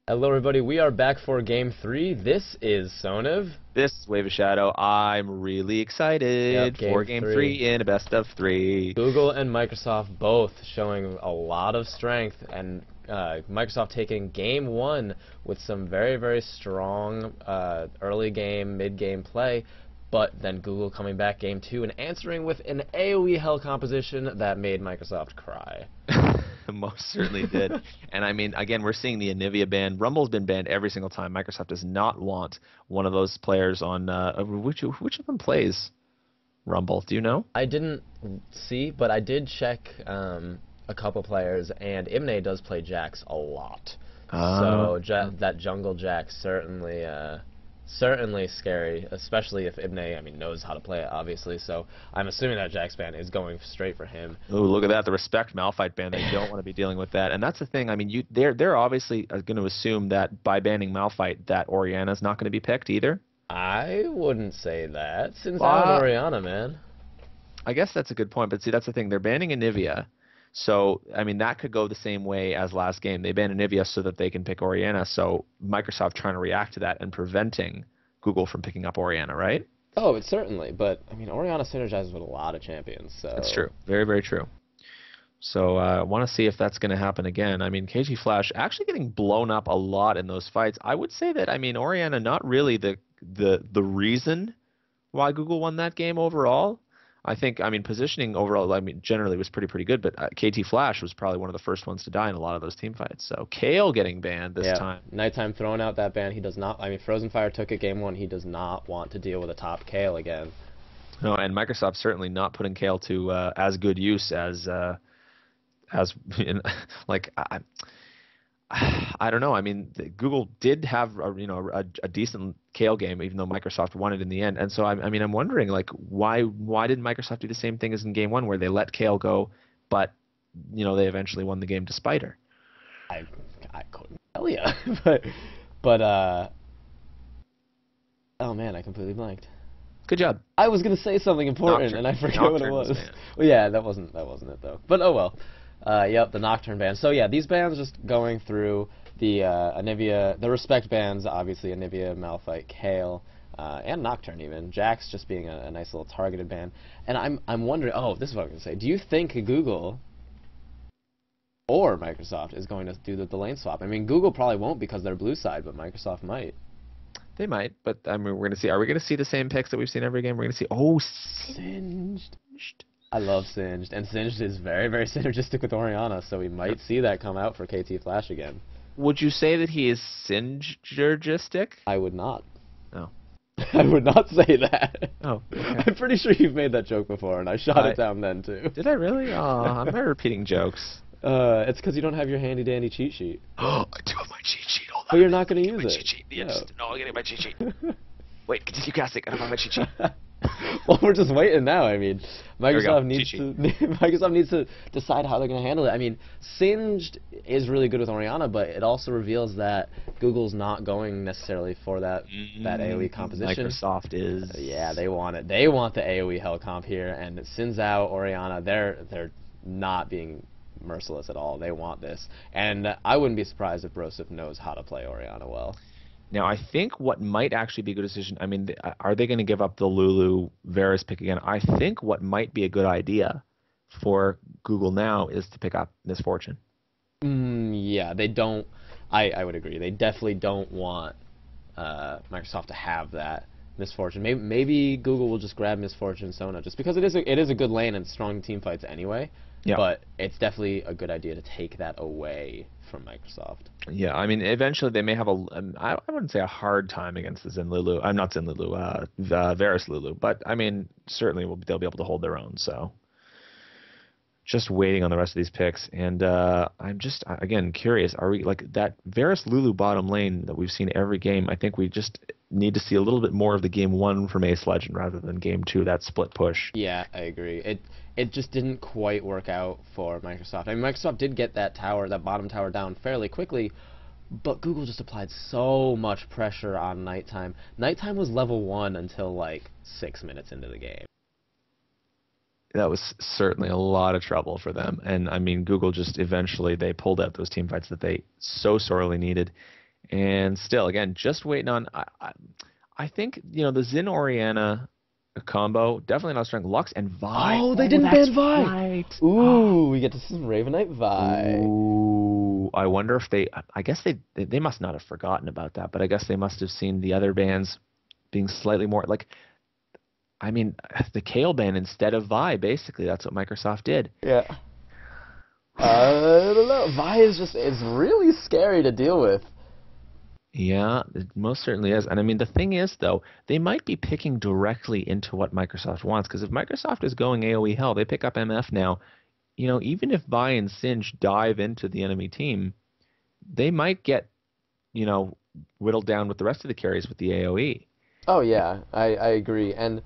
Hello everybody, we are back for game 3. This is Soniv. This is WaveofShadow. I'm really Yep, excited game for Game 3. 3 in a best of 3. Google and Microsoft both showing a lot of strength, and Microsoft taking game 1 with some very, very strong early game, mid-game play, but then Google coming back game 2 and answering with an AoE hell composition that made Microsoft cry. Most certainly did. And I mean, again, we're seeing the Anivia ban. Rumble's been banned every single time. Microsoft does not want one of those players on which of them plays Rumble? Do you know? I didn't see, but I did check a couple players, and Imne does play Jax a lot. So that jungle Jax certainly scary, especially if Imne, knows how to play it, obviously. So I'm assuming that Jax ban is going straight for him. Oh, look at that! The respect Malphite ban. They don't want to be dealing with that, and that's the thing. I mean, they're obviously going to assume that by banning Malphite, that Orianna's not going to be picked either. I wouldn't say that. Since out Orianna, man. I guess that's a good point, but see, that's the thing. They're banning Anivia, so I mean that could go the same way as last game. They ban Anivia so that they can pick Orianna. So Microsoft trying to react to that and preventing Google from picking up Orianna, right? Oh, it's certainly, but I mean Orianna synergizes with a lot of champions, so That's true. Very, very true. So I want to see if that's going to happen again. I mean, KG Flash actually getting blown up a lot in those fights. I would say that Orianna not really the reason why Google won that game overall. I think positioning overall generally was pretty good, but KT Flash was probably one of the first ones to die in a lot of those team fights. So Kale getting banned this time. Nighttime throwing out that ban. He does not. Frozen Fire took it game 1. He does not want to deal with a top Kale again. No, and Microsoft certainly not putting Kale to as good use as like I don't know. I mean, Google did have a decent Kale game, even though Microsoft won it in the end. And so I'm wondering like why didn't Microsoft do the same thing as in game 1 where they let Kale go, but they eventually won the game despite her. I couldn't tell you, but oh man, I completely blanked. Good job. I was gonna say something important and I forget what it was. Well, yeah, that wasn't it though. But oh well. Yep, the Nocturne ban. So yeah, these bans just going through the Anivia, the respect bans, obviously Anivia, Malphite, Kale, and Nocturne even. Jax just being a nice little targeted ban. And I'm wondering, oh, this is what I was gonna say. Do you think Google or Microsoft is going to do the lane swap? I mean, Google probably won't because they're blue side, but Microsoft might. They might, but we're going to see. Are we going to see the same picks that we've seen every game? We're going to see. Oh, Singed. I love Singed, and Singed is very, very synergistic with Orianna, so we might see that come out for KT Flash again. Would you say that he is synergistic? I would not. Oh. I would not say that. Oh, okay. I'm pretty sure you've made that joke before, and I shot it down then, too. Did I really? Oh, I'm not repeating jokes. It's because you don't have your handy-dandy cheat sheet. Oh, I do have my cheat sheet. Hold on. But you're not going to use it. Cheat sheet. Yeah, no, I'm getting my cheat sheet. Wait, continue casting. I don't have my cheat sheet. Well, we're just waiting now. I mean, Microsoft needs to decide how they're going to handle it. I mean, Singed is really good with Orianna, but it also reveals that Google's not going necessarily for that AoE composition. Microsoft is. Yeah, they want it. They want the AoE hell comp here, and Sin Zhao, Orianna, they're not being merciless at all. They want this, and I wouldn't be surprised if Broseph knows how to play Orianna well. Now, I think what might actually be a good decision, are they going to give up the Lulu Varus pick again? I think what might be a good idea for Google now is to pick up Misfortune. Yeah, they don't. I would agree. They definitely don't want Microsoft to have that Misfortune. Maybe Google will just grab Misfortune Sona, just because it is a good lane and strong team fights anyway. Yeah. But it's definitely a good idea to take that away from Microsoft. Yeah, I mean, eventually they may have I wouldn't say a hard time against the Zen Lulu. I'm not Zen Lulu, Varus Lulu, but I mean, certainly they'll be able to hold their own. So, just waiting on the rest of these picks, and I'm just again curious. Are we like that Varus Lulu bottom lane that we've seen every game? I think we just need to see a little bit more of the game 1 from Ace Legend rather than game 2, that split push. Yeah, I agree. It just didn't quite work out for Microsoft. I mean, Microsoft did get that bottom tower down fairly quickly, but Google just applied so much pressure on Nighttime. Nighttime was level 1 until like 6 minutes into the game. That was certainly a lot of trouble for them. And I mean, Google just eventually they pulled out those team fights that they so sorely needed. And still, again, just waiting on. I think the Xin Oriana combo definitely not strong. Lux and Vi. Oh, they didn't ban Vi. Right. Ooh, we get to see some Ravenite Vi. Ooh, I wonder if they. I guess they must not have forgotten about that, but I guess they must have seen the other bans being slightly more like. I mean, the Kale ban instead of Vi. Basically, that's what Microsoft did. Yeah. I don't know. Vi is it's really scary to deal with. Yeah, it most certainly is. And I mean, the thing is, though, they might be picking directly into what Microsoft wants. Because if Microsoft is going AoE hell, they pick up MF now. Even if Vi and Singe dive into the enemy team, they might get, whittled down with the rest of the carries with the AoE. Oh yeah, I agree. And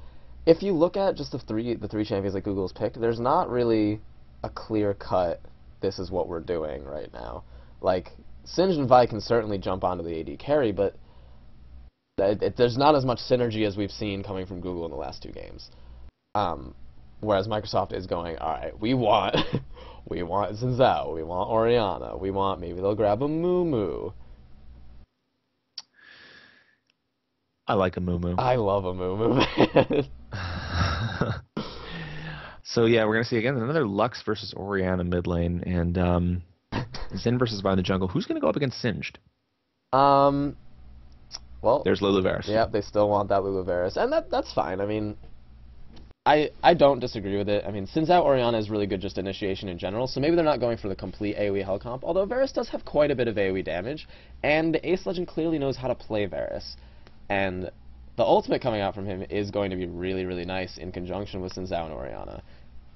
if you look at just the three champions that Google's picked, there's not really a clear cut. This is what we're doing right now. Like Singe and Vi can certainly jump onto the AD carry, but there's not as much synergy as we've seen coming from Google in the last 2 games. Whereas Microsoft is going, all right, we want Xin Zhao, we want Oriana, maybe they'll grab a Moo. I like a Moo. I love a Moo. So yeah, we're gonna see again another Lux versus Oriana mid lane, and Xin versus Vi in the jungle. Who's gonna go up against Singed? Well, there's Lulu Varus. Yeah, they still want that Lulu Varus, and that's fine. I mean, I don't disagree with it. I mean, Xin Zhao Oriana is really good just initiation in general, so maybe they're not going for the complete AoE hell comp, although Varus does have quite a bit of AoE damage, and Ace Legend clearly knows how to play Varus. And the ultimate coming out from him is going to be really, really nice in conjunction with Xin Zhao and Oriana.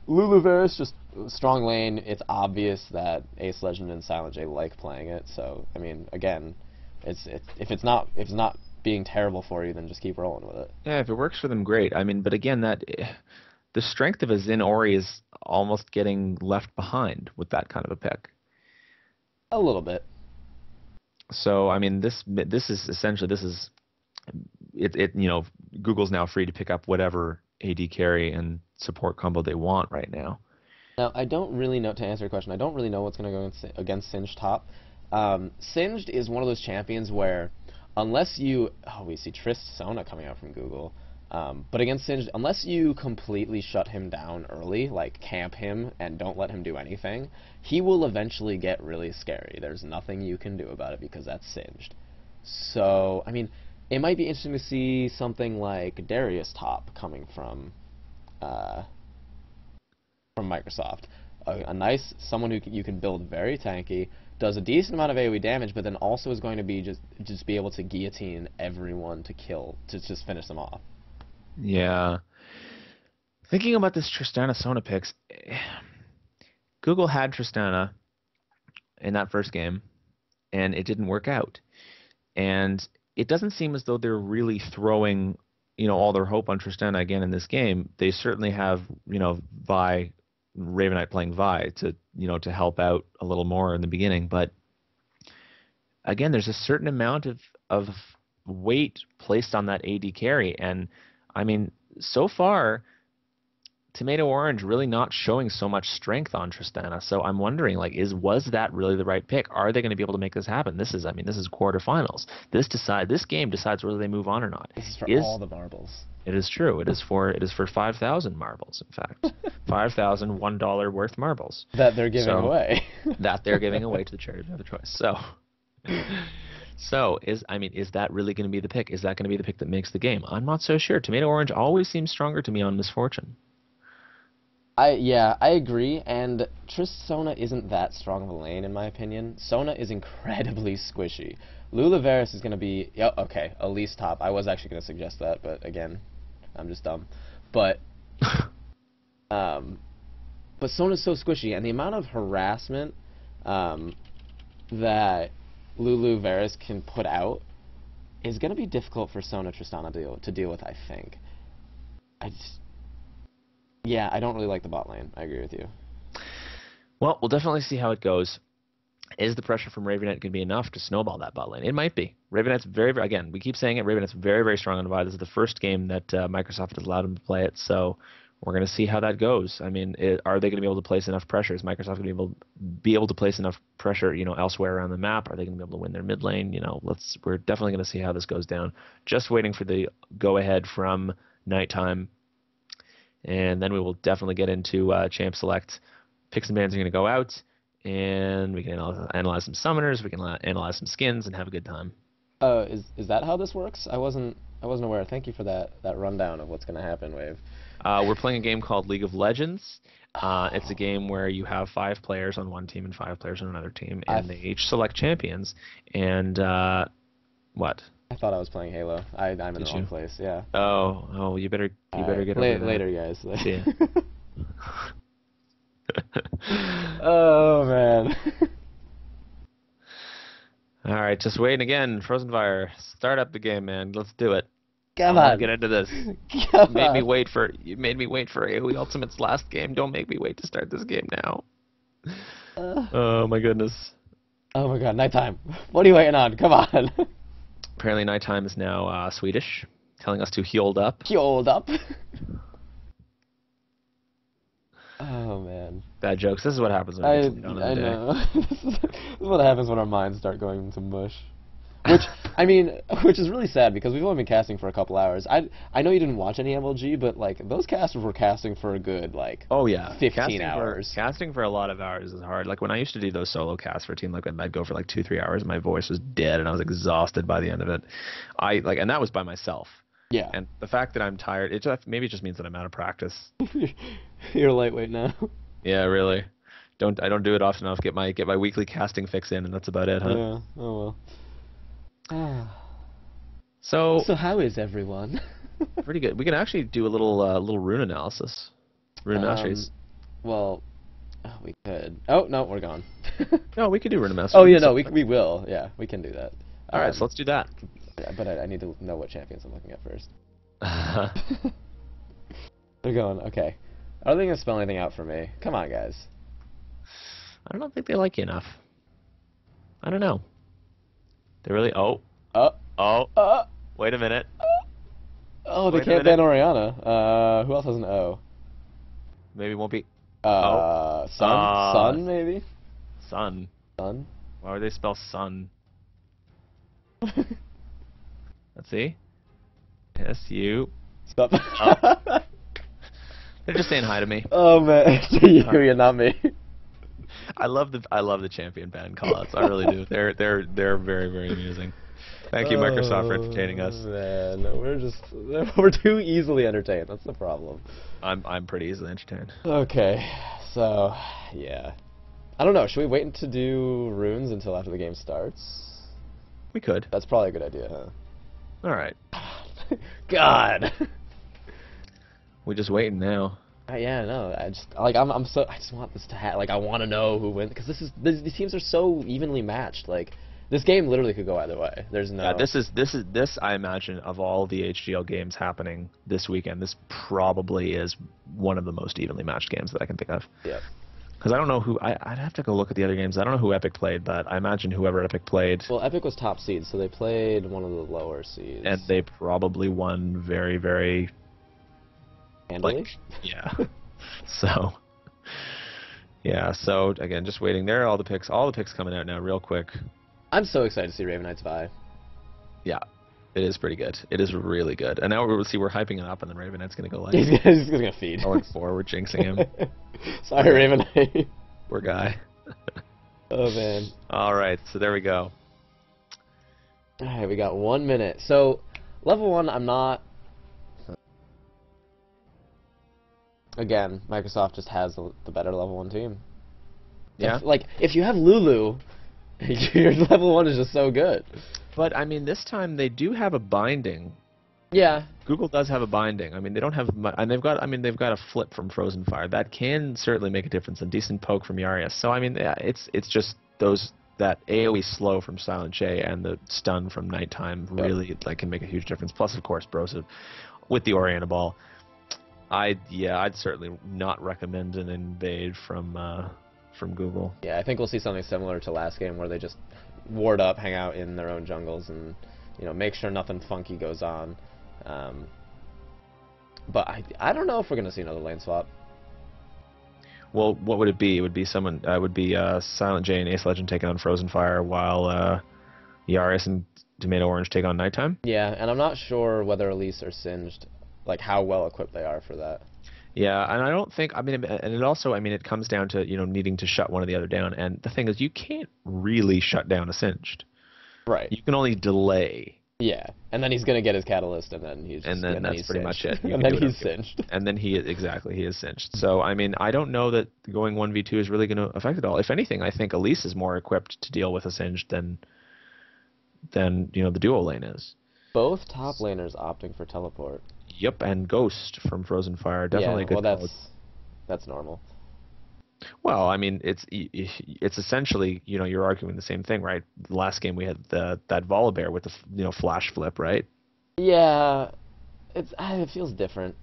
Lulu Varus, just strong lane. It's obvious that Ace Legend and Silent J like playing it, so, I mean, again, if it's not being terrible for you, then just keep rolling with it. Yeah, if it works for them, great. I mean, but again, the strength of a Xin Ori is almost getting left behind with that kind of a pick. A little bit. So, I mean, this is essentially Google's now free to pick up whatever AD carry and support combo they want right now. Now, I don't really know, to answer your question, I don't really know what's going to go against Singed top. Singed is one of those champions where, unless you... Oh, we see Trist Sona coming out from Google. But against Singed, unless you completely shut him down early, like camp him and don't let him do anything, he will eventually get really scary. There's nothing you can do about it because that's Singed. So, I mean, it might be interesting to see something like Darius top coming from Microsoft. A nice, someone who you can build very tanky, does a decent amount of AoE damage, but then also is going to be just be able to guillotine everyone to just finish them off. Yeah. Thinking about this Tristana Sona picks, Google had Tristana in that first game, and it didn't work out. And it doesn't seem as though they're really throwing, all their hope on Tristana again in this game. They certainly have, Vi, Ravenite playing Vi to help out a little more in the beginning. But again, there's a certain amount of weight placed on that AD carry, and I mean, so far, Tomato Orange really not showing so much strength on Tristana. So I'm wondering, was that really the right pick? Are they going to be able to make this happen? This is quarterfinals. This game decides whether they move on or not. This is for all the marbles. It is true. It is for 5,000 marbles. In fact, $5,001 worth marbles that they're giving away. That they're giving away to the charity of their choice. So, is that really going to be the pick? Is that going to be the pick that makes the game? I'm not so sure. Tomato Orange always seems stronger to me on Misfortune. I agree, and Trist Sona isn't that strong of a lane, in my opinion. Sona is incredibly squishy. Lulu Varus is going to be... okay, Elise top. I was actually going to suggest that, but again, I'm just dumb. But Sona's so squishy, and the amount of harassment that Lulu Varus can put out is going to be difficult for Sona Tristana to deal with, I think. Yeah, I don't really like the bot lane. I agree with you. Well, we'll definitely see how it goes. Is the pressure from Ravenite going to be enough to snowball that bot lane? It might be. Ravenite's again, we keep saying it, Ravenite's very, very strong on Vi. This is the first game that Microsoft has allowed him to play it, so we're going to see how that goes. I mean, are they going to be able to place enough pressure? Is Microsoft going to be able to place enough pressure, elsewhere around the map? Are they going to be able to win their mid lane? We're definitely going to see how this goes down. Just waiting for the go ahead from Nighttime, and then we will definitely get into Champ Select. Picks and bans are going to go out, and we can analyze some summoners, we can analyze some skins, and have a good time. Is that how this works? I wasn't aware. Thank you for that rundown of what's going to happen, Wave. We're playing a game called League of Legends. It's a game where you have 5 players on one team and 5 players on another team, and they each select champions. And what? I thought I was playing Halo. I'm in the wrong place. Yeah. Oh, you better get over that. Later, guys. See ya. Oh man. All right, just waiting again. Frozen Fire, start up the game, man. Let's do it. Come on. Get into this. You made me wait for AOE Ultimate's last game. Don't make me wait to start this game now. Oh my goodness. Oh my god, Nighttime. What are you waiting on? Come on. Apparently Nighttime is now Swedish, telling us to healed up. Healed up. Oh man. Bad jokes. This is what happens when we get done in the day. I know. This is what happens when our minds start going into mush. Which is really sad because we've only been casting for a couple hours. I know you didn't watch any MLG, but like those casters were casting for a good 15 hours. Casting for a lot of hours is hard. Like when I used to do those solo casts for a team, like I'd go for 2-3 hours, and my voice was dead, and I was exhausted by the end of it. And that was by myself. Yeah. And the fact that I'm tired, maybe it just means that I'm out of practice. You're lightweight now. Yeah, really. I don't do it often enough. Get my weekly casting fix in, and that's about it, huh? Yeah. Oh well. So how is everyone? Pretty good. We can actually do a little rune analysis. Rune masteries. Well, we could. Oh no, we're gone. No, we could do rune masteries. Oh yeah, no, we will. Yeah, we can do that. All right, so let's do that. Yeah, but I need to know what champions I'm looking at first. They're going, okay. Are they going to spell anything out for me? Come on, guys. I don't think they like you enough. I don't know. They really... Wait a minute. They can't ban Oriana. Who else has an O? Maybe it won't be... Sun? Sun, maybe? Sun. Sun? Why would they spell sun? Let's see. S-U... Stop. They're just saying hi to me. Oh man, you're not me. I love the champion ban callouts. I really do. They're very, very amusing. Thank you, Microsoft, for entertaining us. Man, we're too easily entertained. That's the problem. I'm pretty easily entertained. Okay, so yeah, I don't know. Should we wait to do runes until after the game starts? We could. That's probably a good idea, huh? All right. God. We're just waiting now. Yeah, no. I just want this to happen. I want to know who wins because these teams are so evenly matched. This game literally could go either way. There's no. Yeah, this I imagine of all the HGL games happening this weekend, this probably is one of the most evenly matched games that I can think of. Yeah. Because I don't know who I'd have to go look at the other games. I don't know who Epic played, but I imagine whoever Epic played. Well, Epic was top seed, so they played one of the lower seeds. And they probably won very, very. Handily? Yeah. So. Yeah. So again, just waiting. There are all the picks coming out now, real quick. I'm so excited to see Raven Knight's Vi. Yeah. It is pretty good. It is really good. And now we're hyping it up, and then Raven Knight's going to go like... He's going to feed. Going forward, jinxing him. Sorry, Raven Knight. Poor guy. Oh, man. All right, so there we go. All right, we got 1 minute. So, level 1, I'm not... Again, Microsoft just has the better level 1 team. Yeah? If you have Lulu, your level 1 is just so good. But, I mean, this time they do have a binding. Yeah. Google does have a binding. I mean, they don't have much, and they've got a flip from Frozen Fire. That can certainly make a difference, and decent poke from Yarius. So, I mean, yeah, it's just that AoE slow from Silent Shay and the stun from Nighttime really can make a huge difference. Plus, of course, Broseph with the Oriana Ball. I'd certainly not recommend an invade from Google. Yeah, I think we'll see something similar to last game where they just ward up, hang out in their own jungles, and make sure nothing funky goes on. But I don't know if we're gonna see another lane swap. Well, what would it be? It would be someone. Would be Silent J and Ace Legend taking on Frozen Fire, while Yaris and Tomato Orange take on Nighttime. Yeah, and I'm not sure whether Elise or Singed, like how well equipped they are for that. Yeah, and I don't think. I mean, and it also. I mean, it comes down to needing to shut one or the other down. And the thing is, you can't really shut down a Singed. Right. You can only delay. Yeah, and then he's gonna get his catalyst, and then he's and then that's pretty much it. And then he's singed. And then he is singed. So I mean, I don't know that going 1v2 is really going to affect it all. If anything, I think Elise is more equipped to deal with a singed than the duo lane is. Both top laners opting for teleport. Yep, and Ghost from Frozen Fire definitely good. Well, that's normal. Well, I mean, it's essentially, you're arguing the same thing, right? The last game we had that Volibear with the flash flip, right? Yeah, it feels different.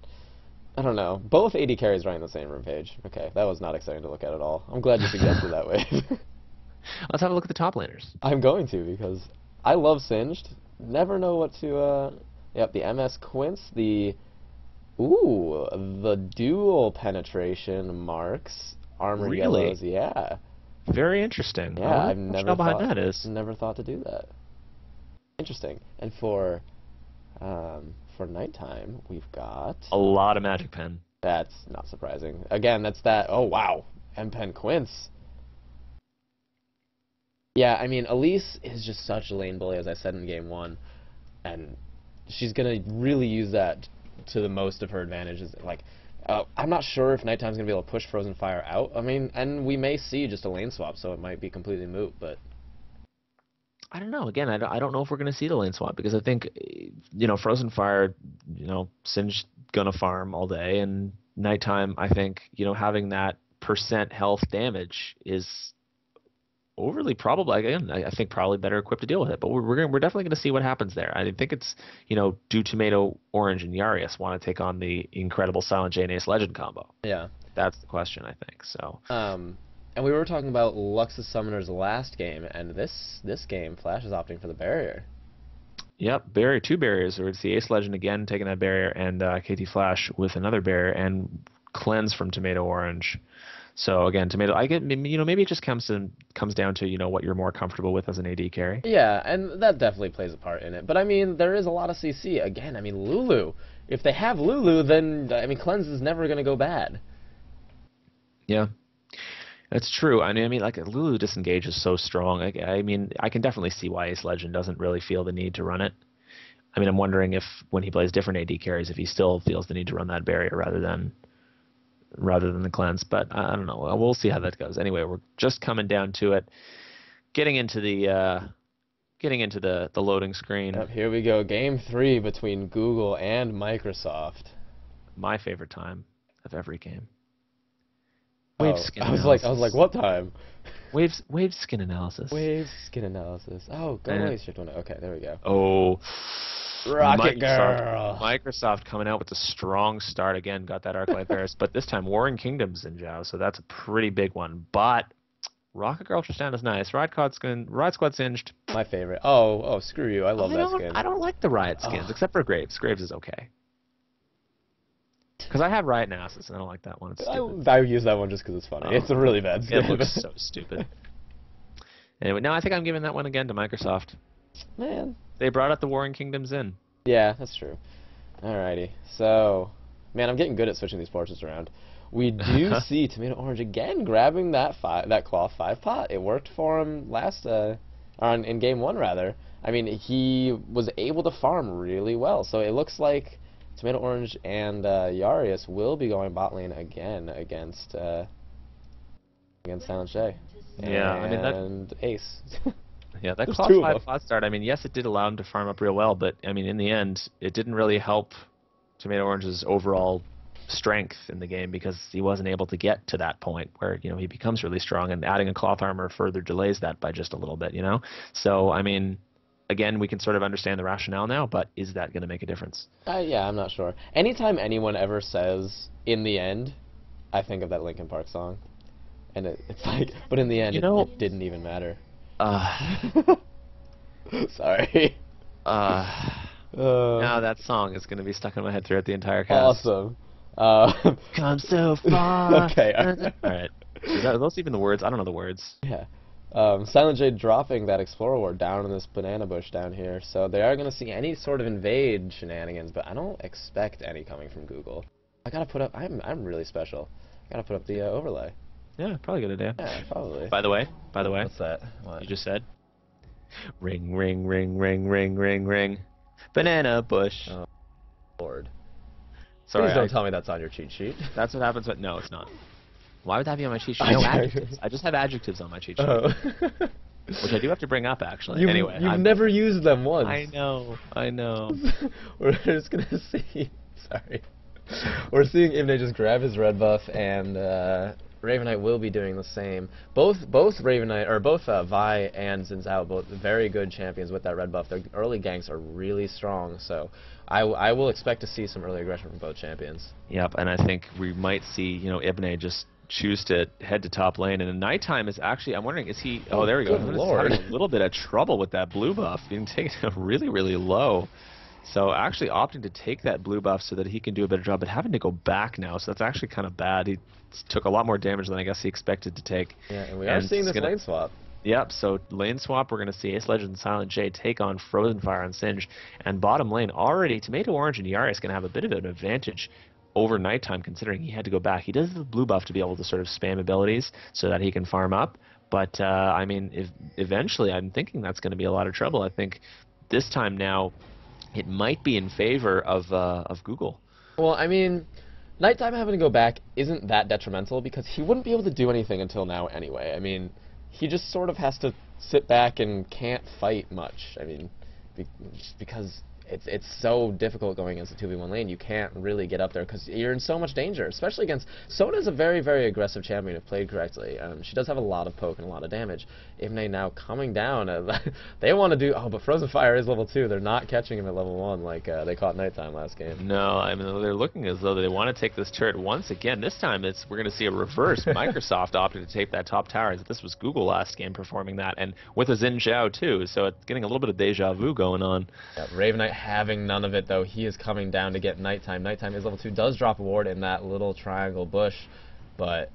I don't know. Both AD carries right on the same room page. Okay, that was not exciting to look at all. I'm glad you suggested that way. Let's have a look at the top laners. I'm going to, because I love Singed. Never know what to. Yep, the MS Quince, the dual penetration marks. Armor yellows, yeah. Very interesting. Yeah, I've never thought to do that. Interesting. And for Nighttime, we've got a lot of Magic Pen. That's not surprising. Again, that's that. Oh wow, M-Pen Quince. Yeah, I mean, Elise is just such a lane bully, as I said in game 1, and she's gonna really use that to the most of her advantages. Like. I'm not sure if Nighttime's going to be able to push Frozen Fire out. I mean, and we may see just a lane swap, so it might be completely moot, but... I don't know. Again, I don't know if we're going to see the lane swap, because I think, Frozen Fire, Singe going to farm all day, and Nighttime, I think, having that % health damage is overly probable. Again, I think probably better equipped to deal with it, but we're definitely going to see what happens there. I think it's do Tomato Orange and Yarius want to take on the incredible Silent J and Ace Legend combo? Yeah, that's the question, I think. So and we were talking about Lux's Summoner's last game, and this game Flash is opting for the barrier. Yep, two barriers. Or it's the Ace Legend again taking that barrier, and KT Flash with another barrier, and cleanse from Tomato Orange. So again, Tomato, maybe it just comes down to what you're more comfortable with as an AD carry. Yeah, and that definitely plays a part in it. But I mean, there is a lot of CC. Again, I mean, Lulu. If they have Lulu, then I mean, cleanse is never going to go bad. Yeah, that's true. I mean, like Lulu disengage is so strong. I mean, I can definitely see why Ace Legend doesn't really feel the need to run it. I mean, I'm wondering if when he plays different AD carries, if he still feels the need to run that barrier rather than the cleanse, but I don't know. We'll see how that goes. Anyway, we're just coming down to it, getting into the loading screen. Yep, here we go. Game 3 between Google and Microsoft. My favorite time of every game. Wave skin analysis. I was like, what time? Wave skin analysis. Wave skin analysis. Oh, go away, shit. Okay, there we go. Oh. Rocket Girl. Microsoft coming out with a strong start again. Got that Arclight Varus, but this time Warring Kingdoms in Zhao, so that's a pretty big one. But Rocket Girl Tristana's nice. Riot Squad Singed. My favorite. Oh, screw you. I love that skin. I don't like the Riot skins, except for Graves. Graves is okay. Because I have Riot Nasus, and I don't like that one. It's stupid. I use that one just because it's funny. It's a really bad skin. It looks so stupid. Anyway, no, I think I'm giving that one again to Microsoft. Man. They brought out the Warring Kingdoms in. Yeah, that's true. Alrighty. So, man, I'm getting good at switching these portraits around. We do see Tomato Orange again grabbing that cloth 5-pot. It worked for him in game 1 rather. I mean, he was able to farm really well. So it looks like Tomato Orange and Yarius will be going bot lane again against Silent J. Yeah, I mean and Ace. Yeah, that Claw 5 pot start, I mean, yes, it did allow him to farm up real well, but, I mean, in the end, it didn't really help Tomato Orange's overall strength in the game because he wasn't able to get to that point where, he becomes really strong, and adding a cloth armor further delays that by just a little bit, So, I mean, again, we can sort of understand the rationale now, but is that going to make a difference? Yeah, I'm not sure. Anytime anyone ever says, in the end, I think of that Linkin Park song. And it's like, but in the end, it didn't even matter. Sorry. Now that song is going to be stuck in my head throughout the entire cast. Awesome. Come so far. Okay. All right. Are those even the words? I don't know the words. Yeah. Silent J dropping that Explorer Ward down in this banana bush down here, so they are going to see any sort of invade shenanigans, but I don't expect any coming from Google. I gotta put up. I'm really special. I gotta put up the overlay. Yeah, probably a good idea. Yeah, probably. By the way. What's that? What? You just said. Ring, ring, ring, ring, ring, ring, ring. Banana bush. Oh, Lord. Sorry, Please don't tell me that's on your cheat sheet. That's what happens, but no, it's not. Why would that be on my cheat sheet? No adjectives. I just have adjectives on my cheat sheet. Oh. Which I do have to bring up, actually. You've never used them once. I know. We're just gonna see. Sorry. We're seeing Ibne just grab his red buff, and Ravenite will be doing the same. Both Ravenite, or both Vi and Xin Zhao, both very good champions with that red buff. Their early ganks are really strong, so I will expect to see some early aggression from both champions. Yep, and I think we might see, Ibne just choose to head to top lane, and the nighttime is actually, I'm wondering, is he, oh, there we go. Good Lord. Having a little bit of trouble with that blue buff, being taken really, really low. So actually opting to take that blue buff so that he can do a better job, but having to go back now, so that's actually kind of bad. He took a lot more damage than I guess he expected to take. Yeah, and we are seeing this lane swap. Yep, so lane swap, we're going to see Ace Legend and Silent J take on Frozen Fire and Singe, and bottom lane already, Tomato Orange and Yari is going to have a bit of an advantage over nighttime, considering he had to go back. He does have the blue buff to be able to sort of spam abilities so that he can farm up, but I mean, eventually I'm thinking that's going to be a lot of trouble. I think this time now, it might be in favor of Google. Well, I mean, nighttime having to go back isn't that detrimental because he wouldn't be able to do anything until now anyway. I mean, he just sort of has to sit back and can't fight much. I mean, just because it's so difficult going against a 2v1 lane. You can't really get up there because you're in so much danger, especially against... Sona's a very, very aggressive champion if played correctly. She does have a lot of poke and a lot of damage. Ibne now coming down. They want to do... Oh, but Frozen Fire is level 2. They're not catching him at level 1 like they caught Nighttime last game. No, I mean, they're looking as though they want to take this turret once again. This time we're going to see a reverse. Microsoft opted to take that top tower. This was Google last game performing that, and with a Xin Zhao too, so it's getting a little bit of deja vu going on. Yeah, Ravenite having none of it, though. He is coming down to get Nighttime. Nighttime is level 2, does drop a ward in that little triangle bush, but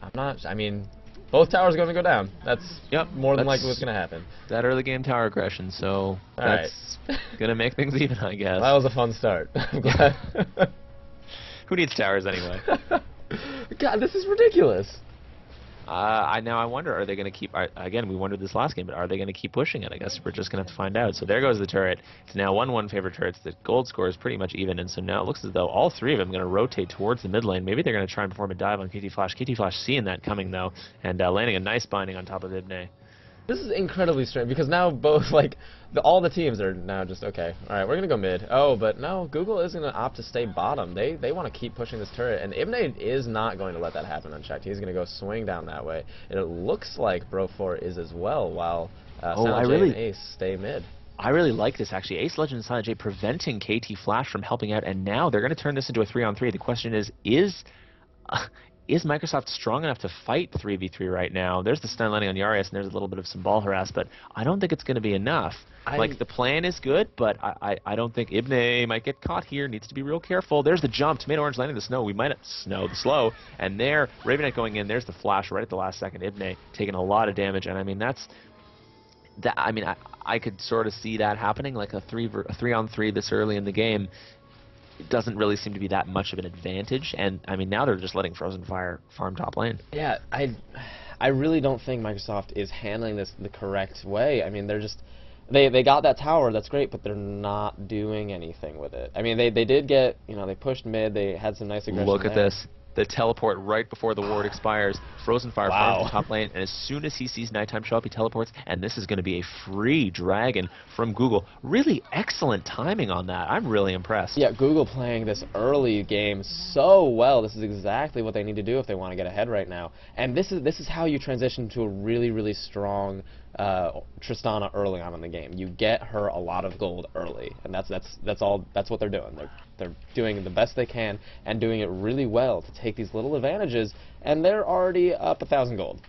I'm not... I mean, both towers are going to go down. That's more than likely what's going to happen. That early game tower aggression, so that's going to make things even, I guess. That was a fun start. I'm glad. Who needs towers anyway? God, this is ridiculous. Now I wonder, are they going to keep... again, we wondered this last game, but are they going to keep pushing it? I guess we're just going to have to find out. So there goes the turret. It's now 1-1 favorite turrets. The gold score is pretty much even, and so now it looks as though all three of them are going to rotate towards the mid lane. Maybe they're going to try and perform a dive on KT Flash. KT Flash seeing that coming, though, and landing a nice binding on top of Ibne. This is incredibly strange, because now both, like, all the teams are now just, okay, alright, we're going to go mid. Oh, but no, Google is going to opt to stay bottom. They want to keep pushing this turret, and Ibne is not going to let that happen unchecked. He's going to go swing down that way. And it looks like Bro4 is as well, while Silent J and Ace stay mid. I really like this, actually. Ace Legend and Silent J preventing KT Flash from helping out, and now they're going to turn this into a 3-on-3. The question is Microsoft strong enough to fight 3v3 right now? There's the stun landing on Yarius, and there's a little bit of some ball harass, but I don't think it's going to be enough. Like, the plan is good, but I don't think Ibne might get caught here. Needs to be real careful. There's the jump. Tomato Orange landing the snow. We might have the slow. And there, Ravenite going in. There's the flash right at the last second. Ibne taking a lot of damage, and I mean, I could sort of see that happening, like a 3-on-3 this early in the game. It doesn't really seem to be that much of an advantage, and I mean, now they're just letting Frozen Fire farm top lane. Yeah, I really don't think Microsoft is handling this the correct way. I mean, they're just they got that tower, that's great, but they're not doing anything with it. I mean, they did get, they pushed mid, they had some nice aggression. Look at this. The teleport right before the ward expires. Frozen Fire farms the top lane, and as soon as he sees Nighttime show up, he teleports, and this is going to be a free dragon from Google. Really excellent timing on that. I'm really impressed. Yeah, Google playing this early game so well. This is exactly what they need to do if they want to get ahead right now. And this is how you transition to a really, really strong Tristana early on in the game. You get her a lot of gold early, and that's what they're doing. They're doing the best they can and doing it really well to take these little advantages, and they're already up 1,000 gold.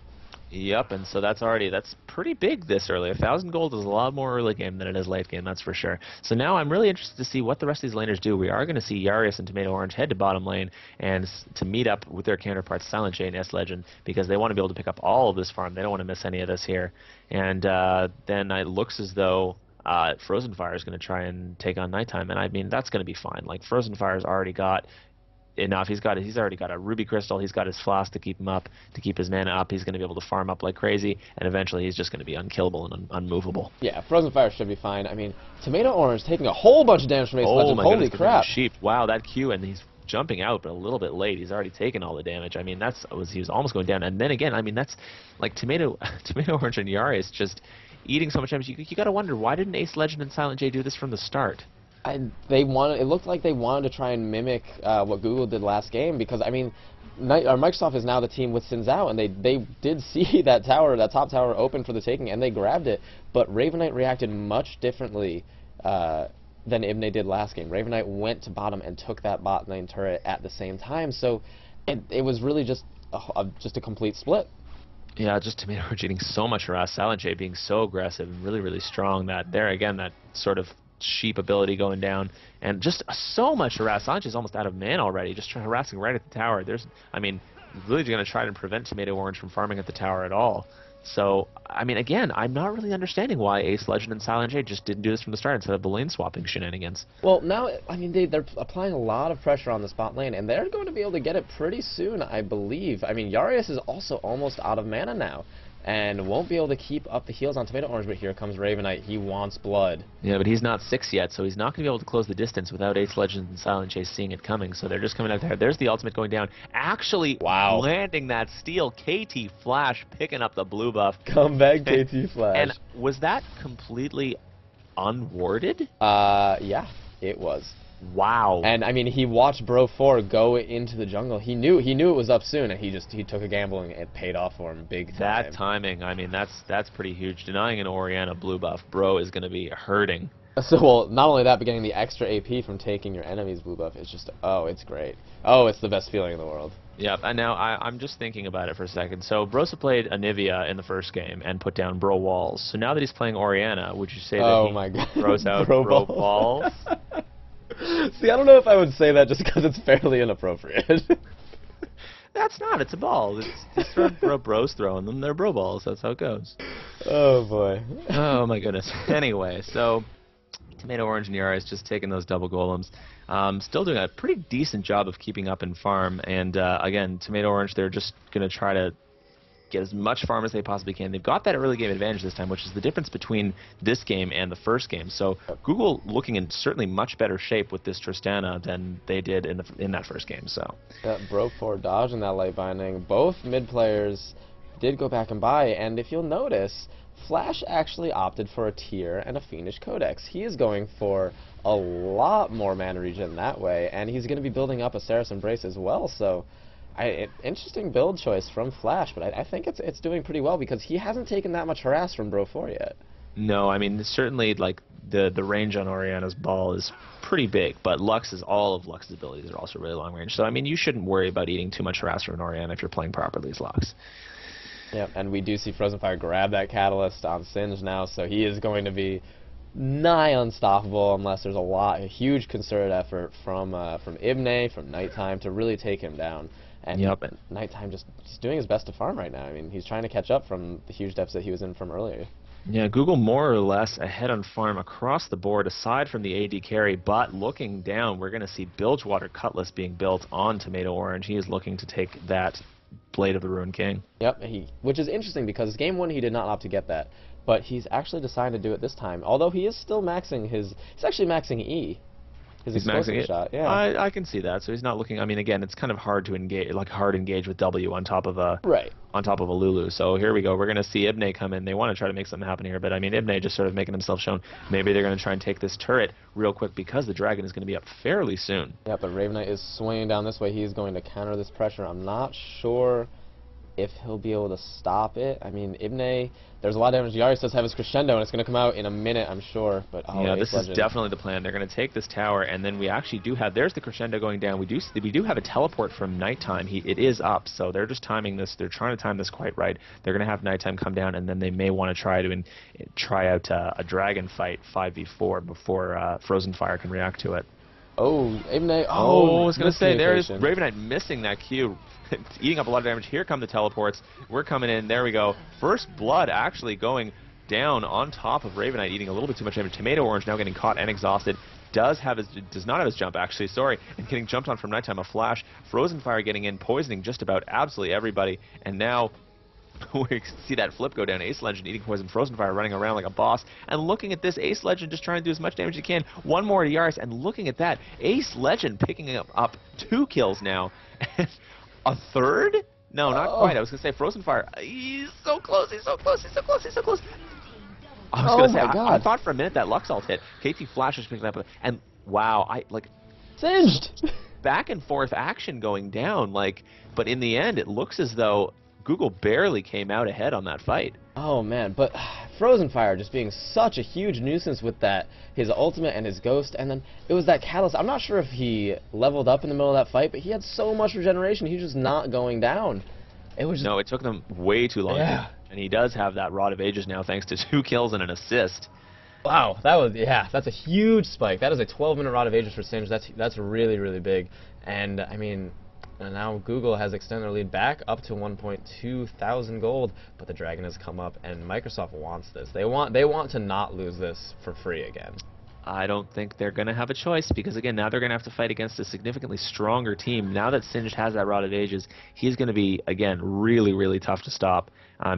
Yep, and so that's pretty big this early. 1,000 gold is a lot more early game than it is late game, that's for sure. So now I'm really interested to see what the rest of these laners do. We are going to see Yarius and Tomato Orange head to bottom lane and to meet up with their counterparts Silent J and S Legend because they want to be able to pick up all of this farm. They don't want to miss any of this here. And then it looks as though Frozen Fire is going to try and take on Nighttime, and I mean that's going to be fine. Like Frozen Fire's already got enough. He's already got a ruby crystal. He's got his flask to keep him up, to keep his mana up. He's going to be able to farm up like crazy, and eventually he's just going to be unkillable and unmovable. Yeah, Frozen Fire should be fine. I mean, Tomato Orange taking a whole bunch of damage from Ace Legend. Holy crap! Sheep. Wow, that Q, and he's jumping out, but a little bit late. He's already taken all the damage. I mean, he was almost going down. And then again, I mean, that's like Tomato Orange and Yarius just eating so much damage. You got to wonder, why didn't Ace Legend and Silent J do this from the start? It looked like they wanted to try and mimic what Google did last game because, I mean, Microsoft is now the team with Sins out, and they did see that top tower open for the taking, and they grabbed it. But Raven Knight reacted much differently than Ibne did last game. Raven Knight went to bottom and took that bot lane turret at the same time, so it was really just a complete split. Yeah, just Tomato Orange getting so much harass, Silent J being so aggressive and really, really strong that there again, that sort of sheep ability going down, and just so much harass. Silent J is almost out of mana already, just harassing right at the tower. I mean, really going to try to prevent Tomato Orange from farming at the tower at all. So, I mean, again, I'm not really understanding why Ace Legend and Silent J just didn't do this from the start instead of the lane swapping shenanigans. Well, now, I mean, they're applying a lot of pressure on the spot lane, and they're going to be able to get it pretty soon, I believe. I mean, Yarius is also almost out of mana now, and won't be able to keep up the heals on Tomato Orange, but here comes Raven Knight. He wants blood. Yeah, but he's not 6 yet, so he's not going to be able to close the distance without Ace Legend and Silent J seeing it coming, so they're just coming out there. There's the ultimate going down. Actually, landing that steal. KT Flash picking up the blue buff. Come back, KT Flash. And was that completely unwarded? Yeah, it was. Wow. And I mean, he watched Bro4 go into the jungle. He knew it was up soon, and he took a gamble, and it paid off for him big time. That timing, I mean, that's pretty huge. Denying an Orianna blue buff, Bro is going to be hurting. So, well, not only that, but getting the extra AP from taking your enemy's blue buff is just, oh, it's great. Oh, it's the best feeling in the world. Yep, and now I'm just thinking about it for a second. So Brosa played Anivia in the first game and put down Bro walls. So now that he's playing Orianna, would you say that he throws out Bro balls? See, I don't know if I would say that just because it's fairly inappropriate. That's not. It's a ball. It's Bro's throwing them. They're Bro balls. That's how it goes. Oh, boy. Oh, my goodness. Anyway, so Tomato Orange and Yara is just taking those double golems. Still doing a pretty decent job of keeping up in farm. And, again, Tomato Orange, they're just going to try to get as much farm as they possibly can. They've got that early game advantage this time, which is the difference between this game and the first game. So Google looking in certainly much better shape with this Tristana than they did in that first game. So that Bro4 dodge and that light binding, both mid players did go back and buy, and if you'll notice, Flash actually opted for a Tier and a Fiendish Codex. He is going for a lot more mana regen that way, and he's going to be building up a Saracen Brace as well, so interesting build choice from Flash, but I think it's doing pretty well because he hasn't taken that much harass from Bro4 yet. No, I mean, certainly, like, the range on Orianna's ball is pretty big, but all of Lux's abilities are also really long range. So, I mean, you shouldn't worry about eating too much harass from an Orianna if you're playing properly as Lux. Yeah, and we do see Frozen Fire grab that Catalyst on Singe now, so he is going to be nigh unstoppable unless there's a huge concerted effort from Ibne, from Nighttime to really take him down. And Nighttime just doing his best to farm right now. I mean, he's trying to catch up from the huge deficit he was in from earlier. Yeah, Google more or less ahead on farm across the board, aside from the AD carry, but looking down, we're going to see Bilgewater Cutlass being built on Tomato Orange. He is looking to take that Blade of the Ruined King. Yep, which is interesting because game 1 he did not opt to get that, but he's actually decided to do it this time, although he is still maxing he's actually maxing E. His explosive shot, yeah. I can see that. So he's not looking. I mean, again, it's kind of hard to engage with W on top of a Lulu. So here we go. We're gonna see Ibne come in. They want to try to make something happen here, but I mean, Ibne just sort of making himself shown. Maybe they're gonna try and take this turret real quick because the dragon is gonna be up fairly soon. Yeah, but Raven Knight is swinging down this way. He's going to counter this pressure. I'm not sure if he'll be able to stop it. I mean, Ibne, there's a lot of damage. Yaris does have his crescendo, and it's going to come out in a minute, I'm sure. But yeah, this is definitely the plan. They're going to take this tower, and then we actually do have, there's the crescendo going down. We do have a teleport from nighttime. It is up, so they're just timing this. They're trying to time this quite right. They're going to have nighttime come down, and then they may want to try out a dragon fight 5v4 before Frozen Fire can react to it. Oh, Ibne. Oh, I was going to say, there is Raven Knight missing that Q. Eating up a lot of damage. Here come the teleports. We're coming in. There we go. First blood actually going down on top of Raven Knight, eating a little bit too much damage. Tomato Orange now getting caught and exhausted. Does not have his jump, actually, sorry, and getting jumped on from nighttime. A flash. Frozen Fire getting in, poisoning just about absolutely everybody. And now we see that flip go down. Ace Legend eating poison. Frozen Fire running around like a boss. And looking at this, Ace Legend just trying to do as much damage as he can. One more to Yaris, and looking at that, Ace Legend picking up 2 kills now. A third? No, not quite. I was going to say Frozen Fire. He's so close. He's so close. He's so close. He's so close. I was going to say, I thought for a minute that Lux ult hit. KT Flash was picking up, and wow, singed. Back and forth action going down, but in the end, it looks as though Google barely came out ahead on that fight. Oh man, but Frozen Fire just being such a huge nuisance with that, his ultimate and his ghost, and then it was that catalyst. I'm not sure if he leveled up in the middle of that fight, but he had so much regeneration, he was just not going down. It was just, no, it took them way too long. Yeah. And he does have that Rod of Ages now, thanks to 2 kills and an assist. Wow, that's a huge spike. That is a 12-minute Rod of Ages for Singe. That's really, really big. And I mean, and now Google has extended their lead back up to 1.2 thousand gold, but the Dragon has come up, and Microsoft wants this. They want to not lose this for free again. I don't think they're going to have a choice, because again, now they're going to have to fight against a significantly stronger team. Now that Singed has that Rod of Ages, he's going to be, again, really, really tough to stop,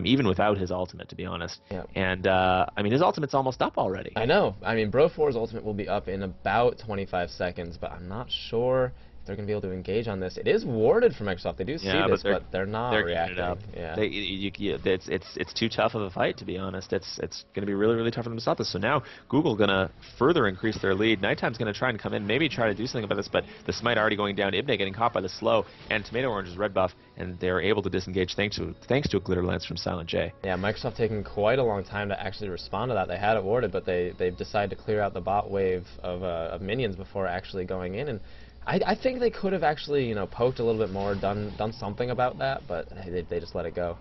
even without his ultimate, to be honest. Yeah. And, I mean, his ultimate's almost up already. I know. I mean, Bro4's ultimate will be up in about 25 seconds, but I'm not sure they're going to be able to engage on this. It is warded from Microsoft. They do see this, but they're not reacting. Yeah. It's too tough of a fight, to be honest. It's going to be really, really tough for them to stop this. So now Google going to further increase their lead. Nighttime's going to try and come in, maybe try to do something about this, but the Smite already going down. Ibne getting caught by the slow, and Tomato Orange's red buff, and they're able to disengage thanks to a Glitter Lance from Silent J. Yeah, Microsoft taking quite a long time to actually respond to that. They had it warded, but they've decided to clear out the bot wave of minions before actually going in, and I think they could have actually, poked a little bit more, done something about that, but they just let it go.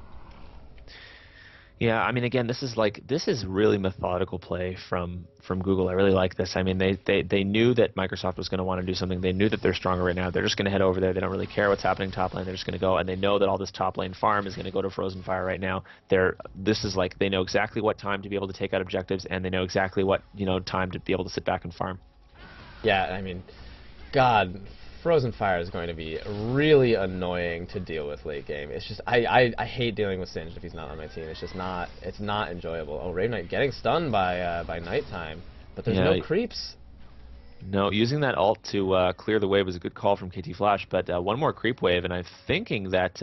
Yeah, I mean, again, this is really methodical play from Google. I really like this. I mean, they knew that Microsoft was going to want to do something. They knew that they're stronger right now. They're just going to head over there. They don't really care what's happening top lane. They're just going to go, and they know that all this top lane farm is going to go to Frozen Fire right now. They know exactly what time to be able to take out objectives, and they know exactly what time to be able to sit back and farm. Yeah, I mean, God, Frozen Fire is going to be really annoying to deal with late game. It's just, I hate dealing with Singed if he's not on my team. It's just not, it's not enjoyable. Oh, Raven Knight getting stunned by Nighttime, but there's no creeps. No, using that ult to clear the wave was a good call from KT Flash, but one more creep wave, and I'm thinking that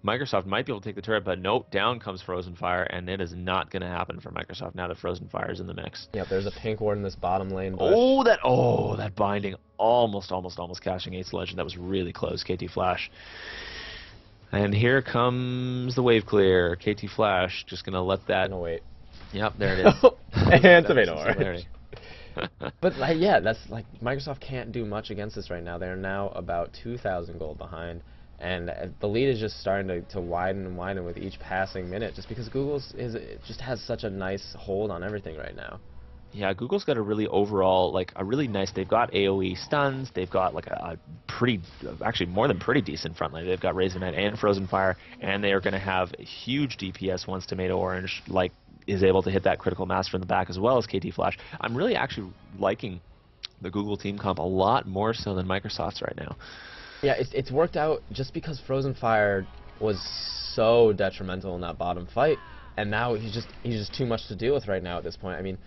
Microsoft might be able to take the turret, but nope, down comes Frozen Fire, and it is not going to happen for Microsoft now that Frozen Fire is in the mix. Yep, there's a pink ward in this bottom lane bush. That binding, almost catching Ace Legend. That was really close, KT Flash. And here comes the wave clear. KT Flash just going to let that... No, wait. Yep, there it is. And Tomato Orange. But yeah, that's Microsoft can't do much against this right now. They're now about 2,000 gold behind. And the lead is just starting to widen and widen with each passing minute, just because Google's just has such a nice hold on everything right now. Yeah, Google's got a really overall, a really nice, they've got AoE stuns, they've got a pretty, actually more than pretty decent front line. They've got Raven Knight and Frozen Fire, and they are going to have a huge DPS once Tomato Orange, is able to hit that critical mass from the back, as well as KT Flash. I'm really actually liking the Google team comp a lot more so than Microsoft's right now. Yeah, it's worked out just because Frozen Fire was so detrimental in that bottom fight, and now he's just too much to deal with right now at this point. I mean,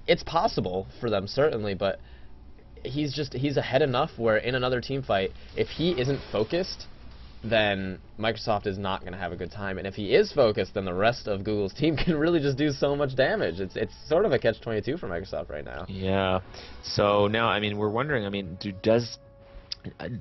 it's possible for them certainly, but he's ahead enough where in another team fight, if he isn't focused, then Microsoft is not going to have a good time, and if he is focused, then the rest of Google's team can really just do so much damage. It's sort of a catch-22 for Microsoft right now. Yeah. So now, I mean, we're wondering. I mean,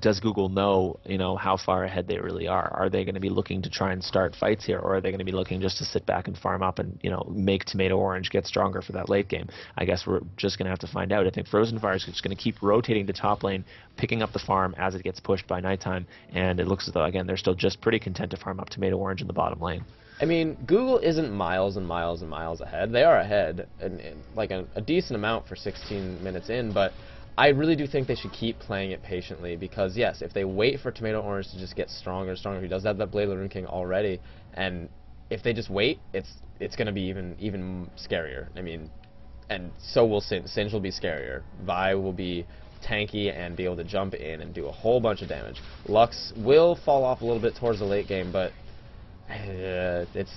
does Google know, how far ahead they really are? Are they going to be looking to try and start fights here, or are they going to be looking just to sit back and farm up and, make Tomato Orange get stronger for that late game? I guess we're just going to have to find out. I think Frozen Fire is just going to keep rotating the top lane, picking up the farm as it gets pushed by nighttime, and it looks as though, again, they're still just pretty content to farm up Tomato Orange in the bottom lane. I mean, Google isn't miles and miles and miles ahead. They are ahead, like a decent amount for 16 minutes in, but I really do think they should keep playing it patiently, because yes, if they wait for Tomato Orange to just get stronger and stronger, he does have that Blade of the Rune King already, and if they just wait, it's going to be even scarier. I mean, and so will Singe. Singe will be scarier. Vi will be tanky and be able to jump in and do a whole bunch of damage. Lux will fall off a little bit towards the late game, but it's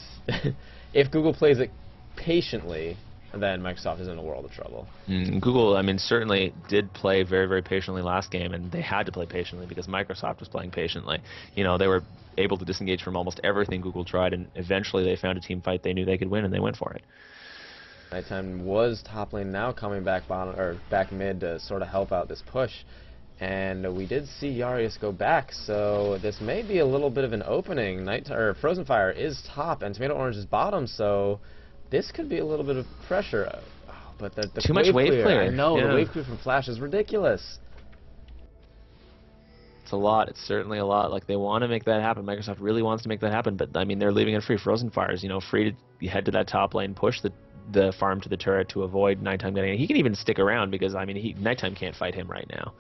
if Google plays it patiently, then Microsoft is in a world of trouble. Google, I mean, certainly did play very, very patiently last game, and they had to play patiently because Microsoft was playing patiently. They were able to disengage from almost everything Google tried, and eventually they found a team fight they knew they could win, and they went for it. Nighttime was top lane, now coming back bottom or back mid to sort of help out this push. And we did see Yarius go back, so this may be a little bit of an opening. Frozen Fire is top, and Tomato Orange is bottom, so this could be a little bit of pressure. But the too much wave clear. I know, yeah. The wave clear from Flash is ridiculous. It's a lot. It's certainly a lot. Like, they want to make that happen. Microsoft really wants to make that happen, but I mean, they're leaving it free. Frozen Fire's, free to head to that top lane, push the farm to the turret to avoid Nighttime getting in. He can even stick around because, I mean, Nighttime can't fight him right now.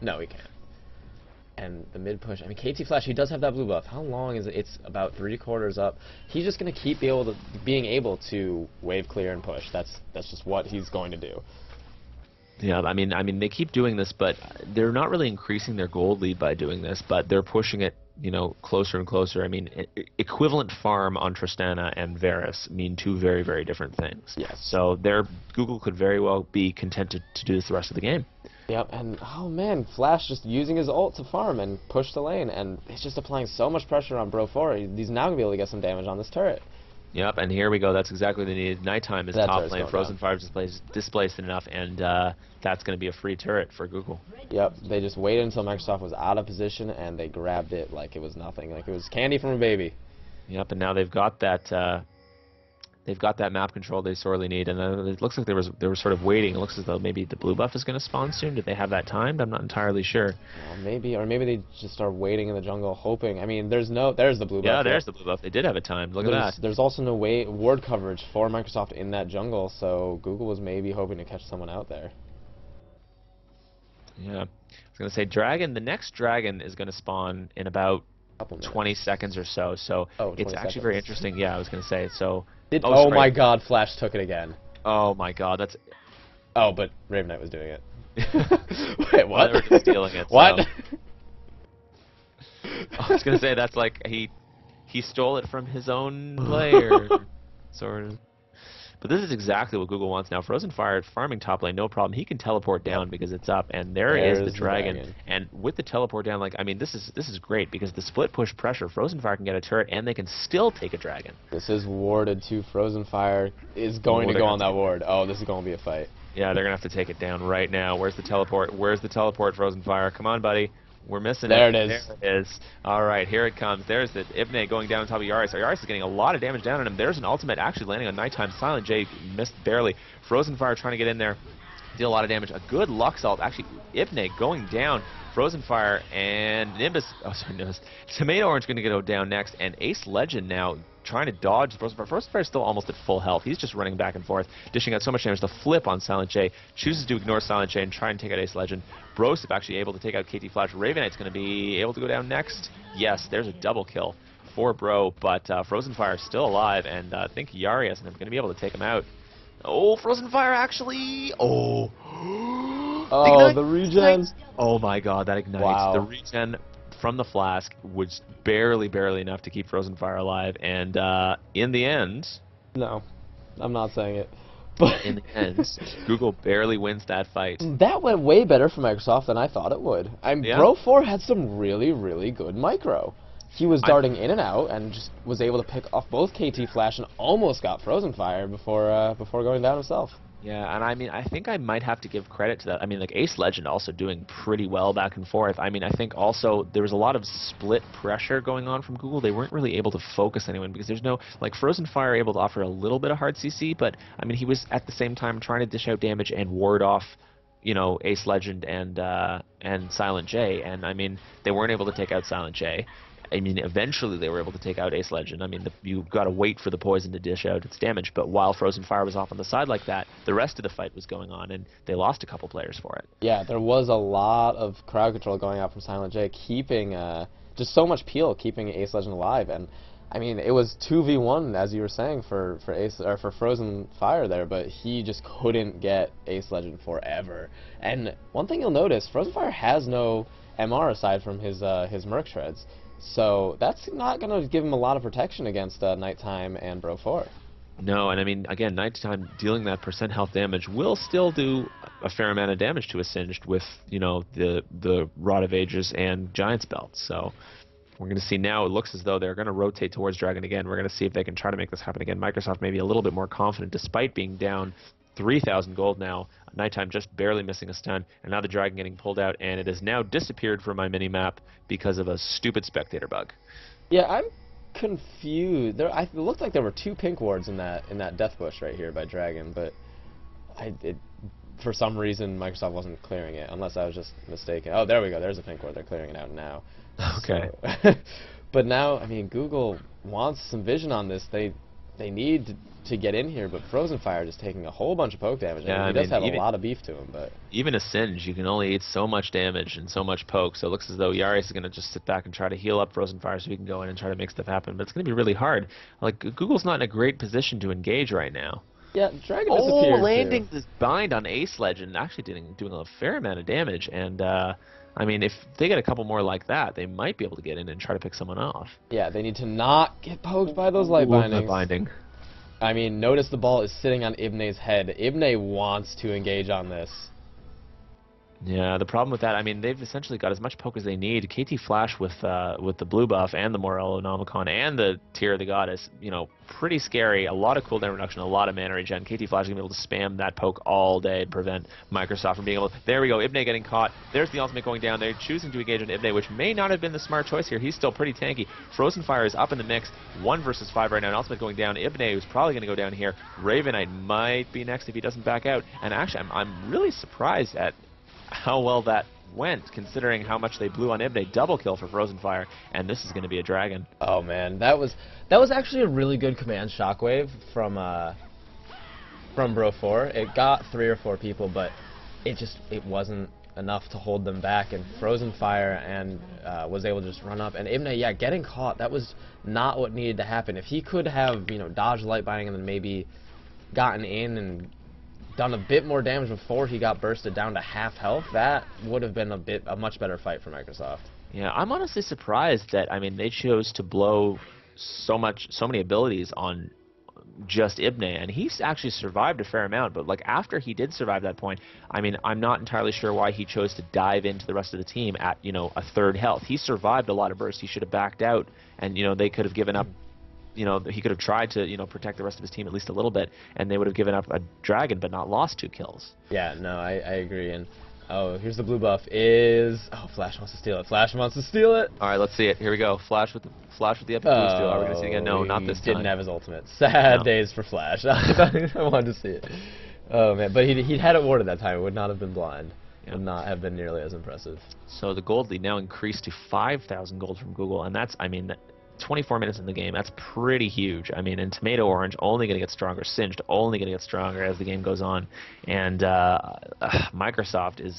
No, he can't. And the mid push, I mean, KT Flash, he does have that blue buff. How long is it? It's about 3/4 up. He's just going to keep being able to wave clear and push. That's just what he's going to do. Yeah, I mean, they keep doing this, but they're not really increasing their gold lead by doing this, but they're pushing it, closer and closer. I mean, equivalent farm on Tristana and Varus mean two very, very different things. Yes. So Google could very well be content to do this the rest of the game. Yep, and oh man, Flash just using his ult to farm and push the lane, and he's just applying so much pressure on Bro 4. He's now going to be able to get some damage on this turret. Yep, and here we go. That's exactly what they needed. Nighttime is top lane. Frozen Fire displaced enough, and that's going to be a free turret for Google. Yep, they just waited until Microsoft was out of position, and they grabbed it like it was nothing, like it was candy from a baby. Yep, and now they've got that. They've got that map control they sorely need, and it looks like they were sort of waiting. It looks as though maybe the blue buff is going to spawn soon. Did they have that timed? I'm not entirely sure. Maybe they just are waiting in the jungle, hoping. I mean, there's the blue buff. Yeah, there's the blue buff. They did have it timed. Look at that. There's also no ward coverage for Microsoft in that jungle, so Google was maybe hoping to catch someone out there. Yeah, I was going to say the next dragon is going to spawn in about 20 seconds or so. So it's actually very interesting. Yeah, I was going to say so. Oh my God! Flash took it again. Oh my God! That's. Oh, but Raven Knight was doing it. Wait, what? Well, they were just stealing it. What? So. I was gonna say that's like he stole it from his own player, sort of. But this is exactly what Google wants now. Frozen Fire farming top lane, no problem. He can teleport down because it's up, and there's the dragon. And with the teleport down, like, I mean, this is great because the split push pressure, Frozen Fire can get a turret, and they can still take a dragon. This is warded too. Frozen Fire is going to go on that ward. Oh, this is going to be a fight. Yeah, they're gonna have to take it down right now. Where's the teleport? Where's the teleport, Frozen Fire? Come on, buddy. We're missing it. There it is. There it is. All right, here it comes. There's the Ibne going down on top of Yarius. Yarius is getting a lot of damage down on him. There's an ultimate actually landing on Nighttime. Silent J missed barely. Frozen Fire trying to get in there. Deal a lot of damage. A good Lux ult. Actually, Ibne going down. Frozen Fire and Nimbus. Oh, sorry, Nimbus. Tomato Orange going to go down next. And Ace Legend now trying to dodge Frozen Fire. Frozen Fire is still almost at full health. He's just running back and forth, dishing out so much damage. The flip on Silent J chooses to ignore Silent J and try and take out Ace Legend. Brosip actually able to take out KT Flash. Raven Knight's going to be able to go down next. Yes, there's a double kill for Bro, but Frozen Fire is still alive, and I think Yarius and I'm going to be able to take him out. Oh, Frozen Fire actually. Oh. Oh, the regen. Oh my God, that ignites. Wow. The regen from the flask was barely enough to keep Frozen Fire alive, and in the end... No, I'm not saying it. But in the end, Google barely wins that fight. That went way better for Microsoft than I thought it would. Yeah. Bro 4 had some really good micro. he was darting in and out and just was able to pick off both KT Flash and almost got Frozen Fire before going down himself. Yeah, and I mean, I think I might have to give credit to that. I mean, like, Ace Legend also doing pretty well back and forth. I mean, I think also there was a lot of split pressure going on from Google. They weren't really able to focus anyone because there's no, like, Frozen Fire able to offer a little bit of hard CC, but, I mean, he was at the same time trying to dish out damage and ward off, you know, Ace Legend and Silent J, and, I mean, they weren't able to take out Silent J. I mean, eventually they were able to take out Ace Legend. I mean, you've got to wait for the poison to dish out its damage, but while Frozen Fire was off on the side like that, the rest of the fight was going on, and they lost a couple players for it. Yeah, there was a lot of crowd control going out from Silent J, keeping just so much peel, keeping Ace Legend alive, and I mean, it was 2v1, as you were saying, for Frozen Fire there, but he just couldn't get Ace Legend forever. And one thing you'll notice, Frozen Fire has no MR aside from his Merc Shreds. So that's not going to give him a lot of protection against Nighttime and Bro 4. No, and I mean, again, Nighttime dealing that % health damage will still do a fair amount of damage to a Singed with, you know, the Rod of Ages and Giant's Belt. So we're going to see now, it looks as though they're going to rotate towards Dragon again. We're going to see if they can try to make this happen again. Microsoft may be a little bit more confident despite being down 3,000 gold now. Nighttime just barely missing a stun, and now the Dragon getting pulled out, and it has now disappeared from my mini-map because of a stupid spectator bug. Yeah, I'm confused. It looked like there were 2 pink wards in that death bush right here by Dragon, but for some reason Microsoft wasn't clearing it, unless I was just mistaken. Oh, there we go. There's a pink ward. They're clearing it out now. Okay. So, but now, I mean, Google wants some vision on this. They need to get in here, but Frozen Fire just taking a whole bunch of poke damage. Yeah, I mean, he does have a lot of beef to him, but even a Singe, you can only eat so much damage and so much poke, so it looks as though Yarius is going to just sit back and try to heal up Frozen Fire so he can go in and try to make stuff happen, but it's going to be really hard. Like, Google's not in a great position to engage right now. Yeah, Dragon disappeared landing too. this bind on Ace Legend, actually doing a fair amount of damage, and I mean, if they get a couple more like that, they might be able to get in and try to pick someone off. Yeah, they need to not get poked by those light bindings. I mean, notice the ball is sitting on Ibne's head. Ibne wants to engage on this. Yeah, the problem with that, I mean, they've essentially got as much poke as they need. KT Flash with the blue buff and the Morello Nomicon and the Tear of the Goddess, you know, pretty scary. A lot of cooldown reduction, a lot of mana regen. KT Flash is going to be able to spam that poke all day and prevent Microsoft from being able to... There we go, Ibne getting caught. There's the ultimate going down. They're choosing to engage on Ibne, which may not have been the smart choice here. He's still pretty tanky. Frozen Fire is up in the mix. 1 versus 5 right now. An ultimate going down. Ibne is probably going to go down here. Ravenite might be next if he doesn't back out. And actually, I'm really surprised at how well that went, considering how much they blew on Ibne. Double kill for Frozen Fire, and this is going to be a Dragon. Oh man, that was actually a really good command shockwave from Bro 4. It got 3 or 4 people, but it wasn't enough to hold them back, and Frozen Fire and was able to just run up. And Ibne, yeah, getting caught, that was not what needed to happen. If he could have, you know, dodged light binding and then maybe gotten in and done a bit more damage before he got bursted down to half health, that would have been a much better fight for Microsoft. Yeah, I'm honestly surprised that, I mean, they chose to blow so many abilities on just Ibne, and he's actually survived a fair amount, but like after he did survive that point, I mean, I'm not entirely sure why he chose to dive into the rest of the team at, you know, a 3rd health. He survived a lot of bursts. He should have backed out, and, you know, they could have given up. You know, he could have tried to, you know, protect the rest of his team at least a little bit, and they would have given up a Dragon but not lost 2 kills. Yeah, no, I agree. And oh, here's the blue buff. Flash wants to steal it. Flash wants to steal it. All right, let's see it. Here we go. Flash with the epic blue steal. Are we gonna see it again? No, not this time. He didn't have his ultimate. Sad days for Flash. I wanted to see it. Oh man, but he'd had it warded that time. It would not have been blind. Yep. Would not have been nearly as impressive. So the gold lead now increased to 5,000 gold from Google, and that's, I mean, 24 minutes in the game, that's pretty huge. I mean, and Tomato Orange only going to get stronger, Singed only going to get stronger as the game goes on, and Microsoft is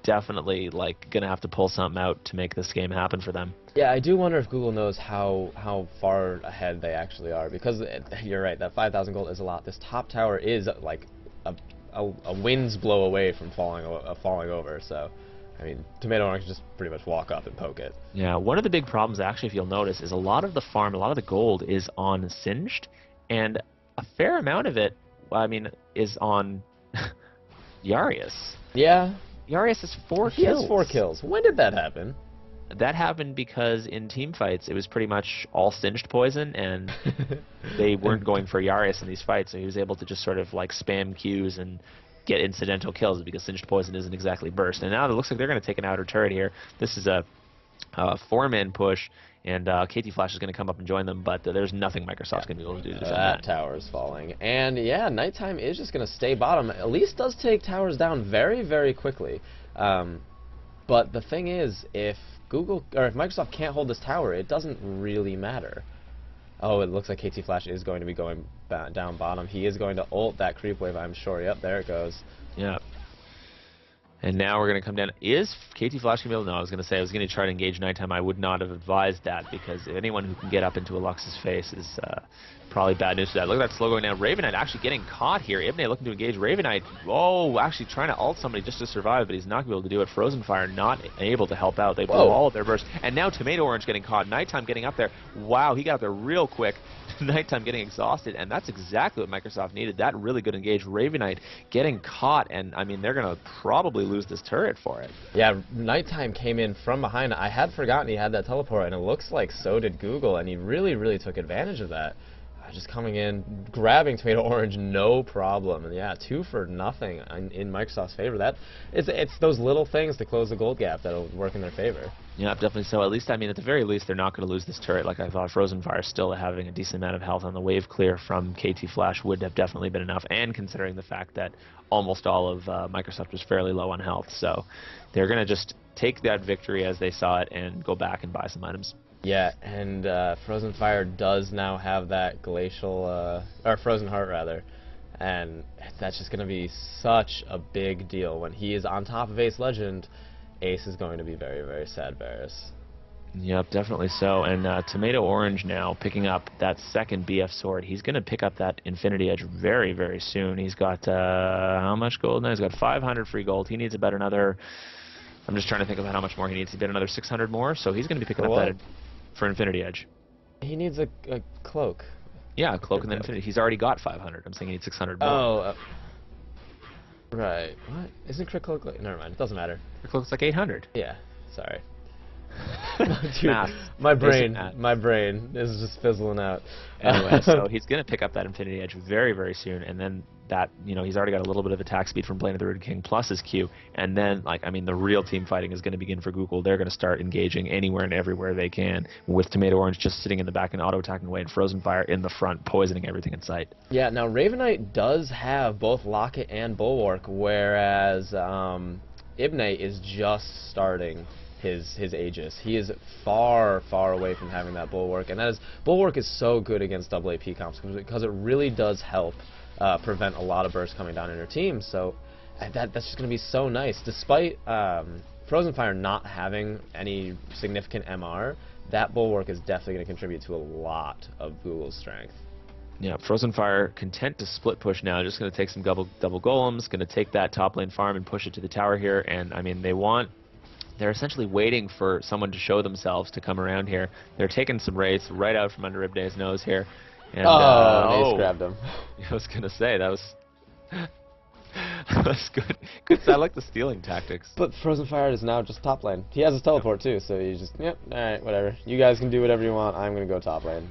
definitely like going to have to pull something out to make this game happen for them. Yeah, I do wonder if Google knows how far ahead they actually are, because you're right, that 5,000 gold is a lot. This top tower is like a wind's blow away from falling over, so I mean, Tomato Orange can just pretty much walk up and poke it. Yeah, one of the big problems, actually, if you'll notice, is a lot of the farm, a lot of the gold is on Singed, and a fair amount of it, I mean, is on Yarius. Yeah. Yarius has 4 kills. He has 4 kills. When did that happen? that happened because in team fights, it was pretty much all singed poison, and they weren't going for Yarius in these fights, so he was able to just sort of like spam Qs and get incidental kills because singed poison isn't exactly burst. And now it looks like they're going to take an outer turret here. This is a 4-man push, and KT Flash is going to come up and join them, but there's nothing Microsoft's going to be able to do to defend that. That tower is falling. And yeah, Nighttime is just going to stay bottom. Elise does take towers down very, very quickly. But the thing is, if Microsoft can't hold this tower, it doesn't really matter. Oh, it looks like KT Flash is going to be going down bottom. He is going to ult that creep wave, I'm sure. Yep, there it goes. Yeah. And now we're going to come down. Is KT Flash going to be able to? No, I was going to say I was going to try to engage Nighttime. I would not have advised that because anyone who can get up into Alux's face is probably bad news for that. Look at that slow going down. Raven Knight actually getting caught here. Ibne looking to engage Raven Knight. Oh, actually trying to ult somebody just to survive, but he's not going to be able to do it. Frozen Fire not able to help out. They blew all of their bursts. And now Tomato Orange getting caught. Nighttime getting up there. Wow, he got up there real quick. Nighttime getting exhausted, and that's exactly what Microsoft needed. That really good engage. Raven Knight getting caught, and I mean, they're going to probably lose this turret for it. Yeah, Nighttime came in from behind. I had forgotten he had that teleport, and it looks like so did Google, and he really, really took advantage of that. Just coming in, grabbing Tomato Orange, no problem. And yeah, 2 for nothing in Microsoft's favor. It's those little things to close the gold gap that'll work in their favor. Yeah, definitely so. At least, I mean, at the very least, they're not going to lose this turret like I thought. Frozen Fire still having a decent amount of health on the wave clear from KT Flash would have definitely been enough, and considering the fact that almost all of Microsoft was fairly low on health. So they're going to just take that victory as they saw it and go back and buy some items. Yeah, and Frozen Fire does now have that glacial, or Frozen Heart rather, and that's just going to be such a big deal. When he is on top of Ace Legend, Ace is going to be very, very sad, Varus. Yep, definitely so. And Tomato Orange now picking up that second BF sword. He's going to pick up that Infinity Edge very, very soon. He's got, how much gold now? He's got 500 free gold. He needs about another, I'm just trying to think about how much more he needs. He get another 600 more, so he's going to be picking up that for Infinity Edge. He needs a cloak. Yeah, a cloak and then Infinity. He's already got 500. I'm saying he needs 600 more. Oh, right. What? Isn't Crit Cloak like... Never mind. It doesn't matter. Crit Cloak's like 800. Yeah. Sorry. Dude, my brain is just fizzling out. Anyway, so he's going to pick up that Infinity Edge very, very soon, and then that, you know, he's already got a little bit of attack speed from playing the Rude King plus his Q, and then, like, I mean, the real team fighting is going to begin for Google. They're going to start engaging anywhere and everywhere they can, with Tomato Orange just sitting in the back and auto-attacking away, and Frozen Fire in the front, poisoning everything in sight. Yeah, now Raven Knight does have both Locket and Bulwark, whereas Ibne is just starting his Aegis. He is far, far away from having that Bulwark, and Bulwark is so good against double AP comps because it really does help prevent a lot of bursts coming down in your team. So that's just going to be so nice. Despite Frozen Fire not having any significant MR, that Bulwark is definitely going to contribute to a lot of Google's strength. Yeah, Frozen Fire content to split push now. Just going to take some double golems, going to take that top lane farm and push it to the tower here. And I mean, they're essentially waiting for someone to show themselves to come around here. They're taking some wraiths right out from under Ibne's nose here. And, Ace grabbed him. I was going to say, that was... that was good. I like the stealing tactics. But Frozen Fire is now just top lane. He has his teleport too, so you just, yep, alright, whatever. You guys can do whatever you want. I'm going to go top lane.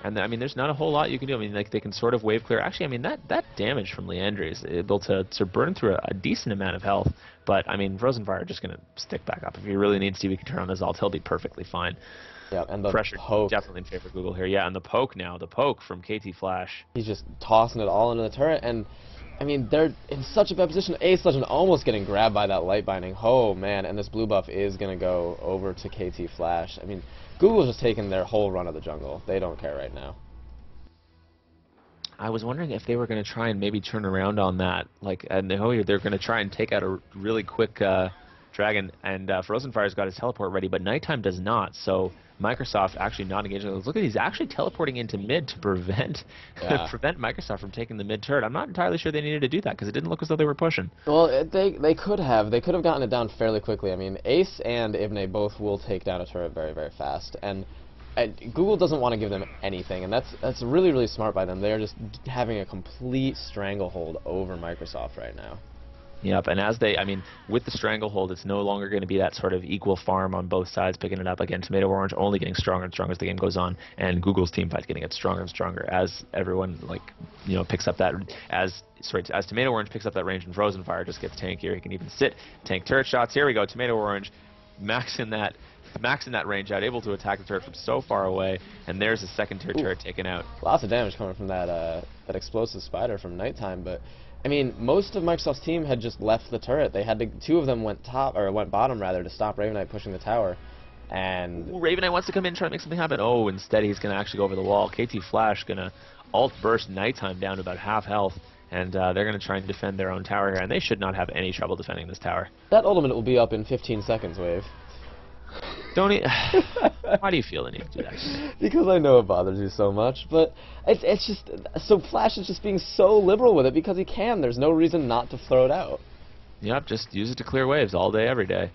And I mean, there's not a whole lot you can do. I mean, like, they can sort of wave clear. Actually, I mean, that damage from Leandri is able to burn through a decent amount of health. But I mean, Frozen Fire just going to stick back up. If he really needs to, we can turn on his ult. He'll be perfectly fine. Yeah, and the pressure poke. Definitely in favor of Google here. Yeah, and the poke now. The poke from KT Flash. He's just tossing it all into the turret, and I mean, they're in such a bad position. Ace Legend almost getting grabbed by that light binding. Oh man, and this blue buff is going to go over to KT Flash. I mean, Google's just taking their whole run of the jungle. They don't care right now. I was wondering if they were going to try and maybe turn around on that. Like, and they're going to try and take out a really quick dragon, and Frozen Fire's got his teleport ready, but Nighttime does not. So Microsoft actually not engaging. Look at, he's actually teleporting into mid to prevent Microsoft from taking the mid turret. I'm not entirely sure they needed to do that because it didn't look as though they were pushing. Well, they could have gotten it down fairly quickly. I mean, Ace and Ibne both will take down a turret very, very fast, and Google doesn't want to give them anything, and that's really, really smart by them. They are just having a complete stranglehold over Microsoft right now. Yep, and as they, I mean, with the stranglehold, it's no longer going to be that sort of equal farm on both sides picking it up. Again, Tomato Orange only getting stronger and stronger as the game goes on, and Google's team fight getting it stronger and stronger as everyone, like, picks up that, as Tomato Orange picks up that range, and Frozen Fire just gets tankier. He can even sit, tank turret shots. Here we go, Tomato Orange maxing that range out, able to attack the turret from so far away, and there's a second tier turret taken out. Lots of damage coming from that explosive spider from Nighttime, but I mean, most of Microsoft's team had just left the turret. They had to, 2 of them went bottom rather, to stop Raven pushing the tower. And Raven wants to come in and try to make something happen. Oh, instead he's going to actually go over the wall. KT Flash going to alt burst Nighttime down to about half health, and they're going to try and defend their own tower here, and they should not have any trouble defending this tower. That ultimate will be up in 15 seconds, Wave. Don't Why do you feel the need to do that? Because I know it bothers you so much, but it's just, so Flash is just being so liberal with it because he can. There's no reason not to throw it out. Yep, just use it to clear waves all day, every day.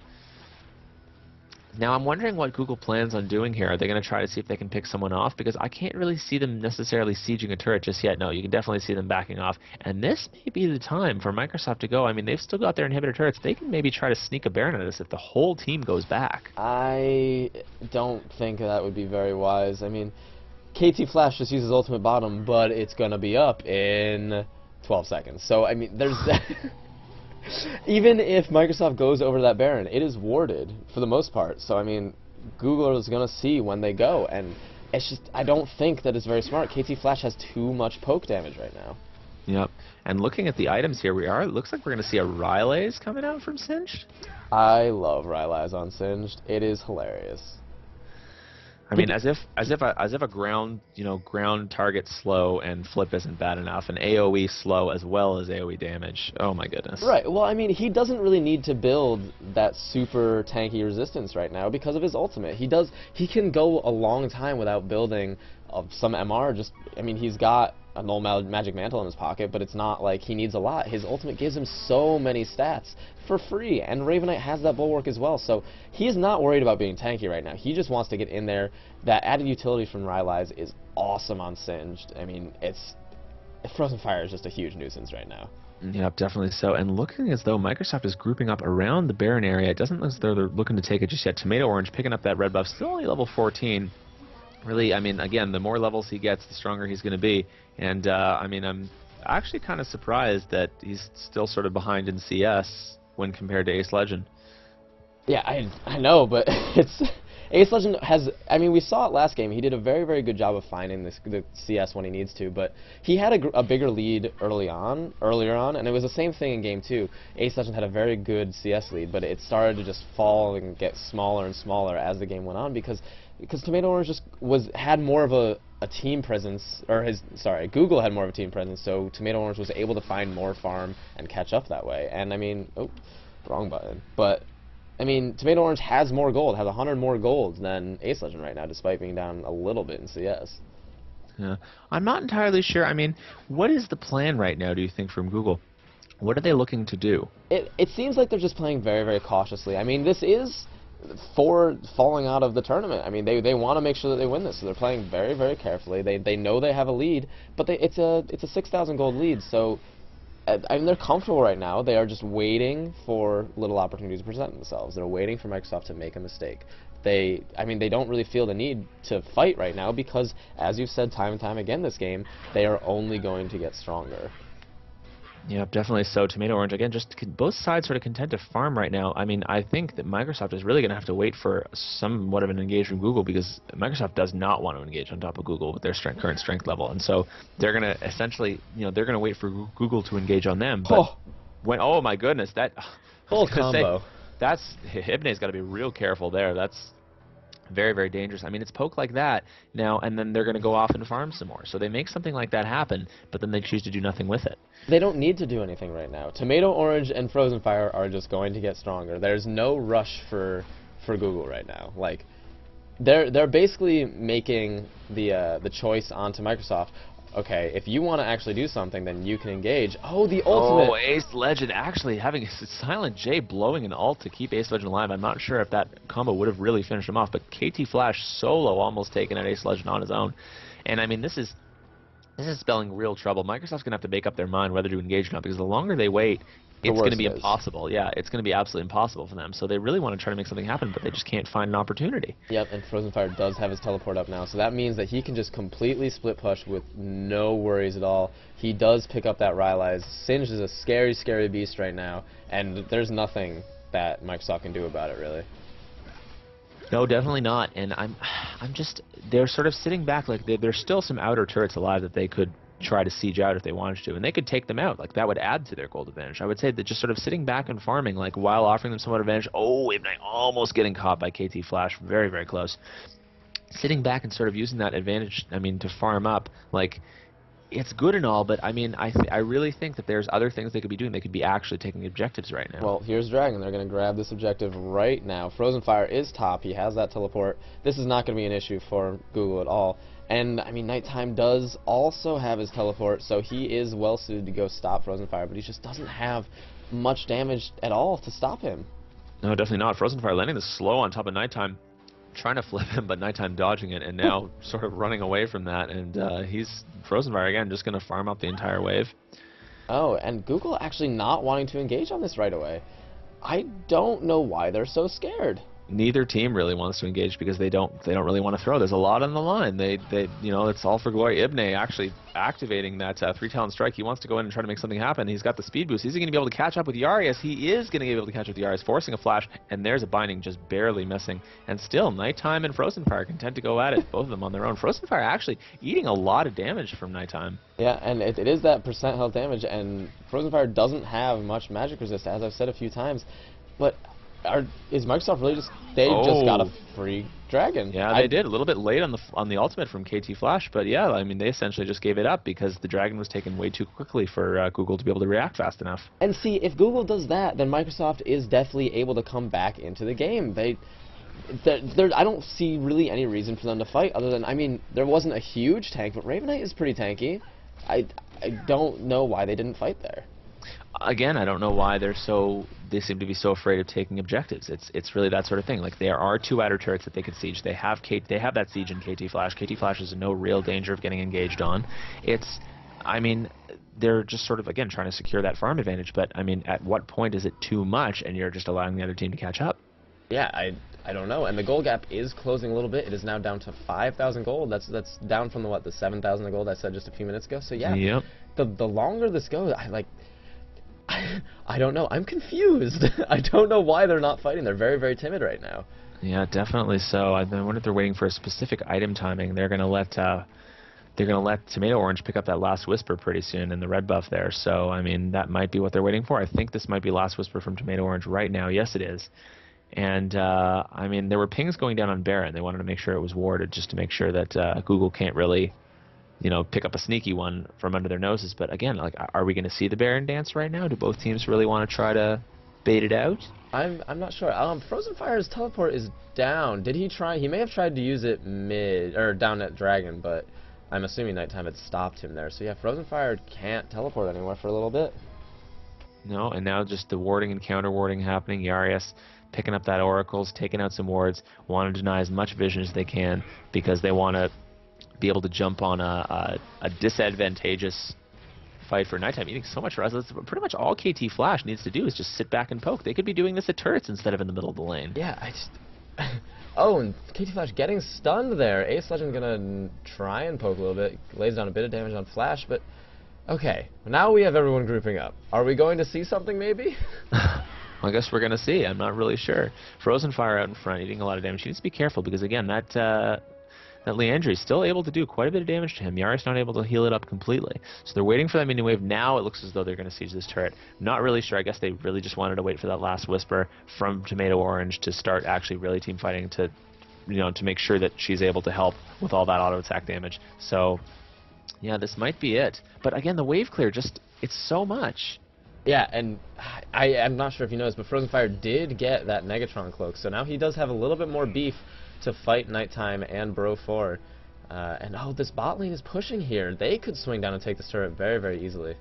Now, I'm wondering what Google plans on doing here. Are they going to try to see if they can pick someone off? Because I can't really see them necessarily sieging a turret just yet. No, you can definitely see them backing off. And this may be the time for Microsoft to go. I mean, they've still got their inhibitor turrets. They can maybe try to sneak a Baron at us if the whole team goes back. I don't think that would be very wise. I mean, KT Flash just uses ultimate bottom, but it's going to be up in 12 seconds. So, I mean, there's that. Even if Microsoft goes over that Baron, it is warded for the most part. So, I mean, Google is going to see when they go, and it's just, I don't think that it's very smart. KT Flash has too much poke damage right now. Yep. And looking at the items here, it looks like we're going to see a Rylaze coming out from Singed. I love Rylaze on Singed. It is hilarious. I mean, as if a ground target slow and flip isn't bad enough, and AOE slow as well as AOE damage. Oh my goodness. Right. Well, I mean, he doesn't really need to build that super tanky resistance right now because of his ultimate. He can go a long time without building some MR. I mean, he's got a null magic mantle in his pocket, but it's not like he needs a lot. His ultimate gives him so many stats for free, and Raven has that bulwark as well, so he's not worried about being tanky right now. He just wants to get in there. That added utility from Rylaze is awesome on Singed. I mean, Frozen Fire is just a huge nuisance right now. Yep, definitely so. And looking as though Microsoft is grouping up around the Baron area, it doesn't look as though they're looking to take it just yet. Tomato Orange picking up that red buff, still only level 14. Really, I mean, again, the more levels he gets, the stronger he's going to be. And, I mean, I'm actually kind of surprised that he's still sort of behind in CS when compared to Ace Legend. Yeah, I know, but Ace Legend has, I mean, we saw it last game. He did a very, very good job of finding the CS when he needs to, but he had a bigger lead earlier on, and it was the same thing in Game 2. Ace Legend had a very good CS lead, but it started to just fall and get smaller and smaller as the game went on because Tomato Orange just had more of a team presence, or Google had more of a team presence, so Tomato Orange was able to find more farm and catch up that way. And I mean, wrong button. But I mean, Tomato Orange has more gold, has 100 more gold than Ace Legend right now, despite being down a little bit in CS. Yeah, I'm not entirely sure. I mean, what is the plan right now, do you think, from Google? What are they looking to do? It seems like they're just playing very, very cautiously. I mean, this is for falling out of the tournament. I mean, they want to make sure that they win this, so they're playing very, very carefully. They know they have a lead, but it's a 6,000 gold lead, so I mean, they're comfortable right now. They are just waiting for little opportunities to present themselves. They're waiting for Microsoft to make a mistake. I mean, they don't really feel the need to fight right now because, as you've said time and time again this game, they are only going to get stronger. Yeah, definitely so. Tomato Orange, again, just both sides sort of content to farm right now. I mean, I think that Microsoft is really going to have to wait for somewhat of an engage from Google because Microsoft does not want to engage on top of Google with their current strength level. And so they're going to essentially, they're going to wait for Google to engage on them. But oh my goodness, that whole combo. Ibne's got to be real careful there. That's very, very dangerous. I mean, it's poke like that now, and then they're going to go off and farm some more. So they make something like that happen, but then they choose to do nothing with it. They don't need to do anything right now. Tomato Orange and Frozen Fire are just going to get stronger. There's no rush for Google right now. Like, they're basically making the choice onto Microsoft. Okay, if you want to actually do something, then you can engage. Oh, the ultimate! Oh, Ace Legend actually having a Silent J blowing an ult to keep Ace Legend alive. I'm not sure if that combo would have really finished him off, but KT Flash solo almost taking out Ace Legend on his own. And I mean, this is spelling real trouble. Microsoft's going to have to make up their mind whether to engage or not, because the longer they wait, it's going to be impossible. Yeah, it's going to be absolutely impossible for them. So they really want to try to make something happen, but they just can't find an opportunity. Yep, and Frozen Fire does have his teleport up now, so that means that he can just completely split push with no worries at all. He does pick up that Rylai's. Singe is a scary, scary beast right now, and there's nothing that Microsoft can do about it, really. No, definitely not. And they're sort of sitting back, like there's still some outer turrets alive that they could try to siege out if they wanted to, and they could take them out. Like, that would add to their gold advantage. I would say that just sort of sitting back and farming, like, while offering them somewhat advantage. Oh, Wavenite almost getting caught by KT Flash. Very, very close. Sitting back and sort of using that advantage, I mean, to farm up, like, it's good and all, but I mean, I really think that there's other things they could be doing. They could be actually taking the objectives right now. Well, here's Dragon. They're going to grab this objective right now. Frozen Fire is top. He has that teleport. This is not going to be an issue for Google at all. And, I mean, Nighttime does also have his teleport, so he is well-suited to go stop Frozen Fire, but he just doesn't have much damage at all to stop him. No, definitely not. Frozen Fire landing this slow on top of Nighttime, trying to flip him, but Nighttime dodging it, and now sort of running away from that, and he's, Frozen Fire, again, just going to farm up the entire wave. Oh, and Google actually not wanting to engage on this right away. I don't know why they're so scared. Neither team really wants to engage because they don't really want to throw. There's a lot on the line. They you know, it's all for glory. Ibne actually activating that 3-talent strike. He wants to go in and try to make something happen. He's got the speed boost. Is he going to be able to catch up with Yarius? He is going to be able to catch up with Yarius, forcing a flash, and there's a binding just barely missing. And still, Nighttime and Frozen Fire content to go at it, both of them on their own. Frozen Fire actually eating a lot of damage from Nighttime. Yeah, and it is that percent health damage, and Frozen Fire doesn't have much magic resist, as I've said a few times. But is Microsoft really just just got a free Dragon? Yeah, they did a little bit late on the ultimate from KT Flash, but yeah, I mean, they essentially just gave it up because the Dragon was taken way too quickly for Google to be able to react fast enough. And see, if Google does that, then Microsoft is definitely able to come back into the game. I don't see really any reason for them to fight other than, I mean, there wasn't a huge tank, but Ravenite is pretty tanky. I don't know why they didn't fight there. Again, I don't know why they seem to be so afraid of taking objectives. It's really that sort of thing. Like, there are two outer turrets that they could siege. They have that siege in KT Flash. KT Flash is in no real danger of getting engaged on. I mean, they're just sort of, again, trying to secure that farm advantage, but I mean, at what point is it too much and you're just allowing the other team to catch up? Yeah, I don't know. And the gold gap is closing a little bit. It is now down to 5,000 gold. That's down from the 7,000 gold I said just a few minutes ago. So yeah, yep. The longer this goes, I don't know. I'm confused. I don't know why they're not fighting. They're very, very timid right now. Yeah, definitely so. I wonder if they're waiting for a specific item timing. They're gonna let Tomato Orange pick up that Last Whisper pretty soon in the red buff there. So I mean, that might be what they're waiting for. I think this might be Last Whisper from Tomato Orange right now. Yes, it is. And I mean, there were pings going down on Baron. They wanted to make sure it was warded just to make sure that Google can't really, you know, pick up a sneaky one from under their noses. But again, like, are we going to see the Baron dance right now? Do both teams really want to try to bait it out? I'm not sure. Frozen Fire's teleport is down. Did he try? He may have tried to use it down at Dragon, but I'm assuming Nighttime had stopped him there. So yeah, Frozen Fire can't teleport anywhere for a little bit. No, and now just the warding and counter warding happening. Yarius picking up that Oracles, taking out some wards, want to deny as much vision as they can because they want to be able to jump on a disadvantageous fight for Nighttime, eating so much rest. That's pretty much all KT Flash needs to do is just sit back and poke. They could be doing this at turrets instead of in the middle of the lane. Yeah, oh, and KT Flash getting stunned there. Ace Legend gonna try and poke a little bit, lays down a bit of damage on Flash, but okay, now we have everyone grouping up. Are we going to see something maybe? I guess we're going to see. I'm not really sure. Frozen Fire out in front, eating a lot of damage. He needs to be careful because, again, that Leandri is still able to do quite a bit of damage to him. Yari's not able to heal it up completely. So they're waiting for that mini wave. Now it looks as though they're going to siege this turret. Not really sure. I guess they really just wanted to wait for that Last Whisper from Tomato Orange to start actually really team fighting to, you know, to make sure that she's able to help with all that auto attack damage. So, yeah, this might be it. But again, the wave clear it's so much. Yeah, and I'm not sure if you noticed, but Frozen Fire did get that Negatron cloak, so now he does have a little bit more beef to fight Nighttime and Bro 4. And this bot lane is pushing here. They could swing down and take this turret very, very easily.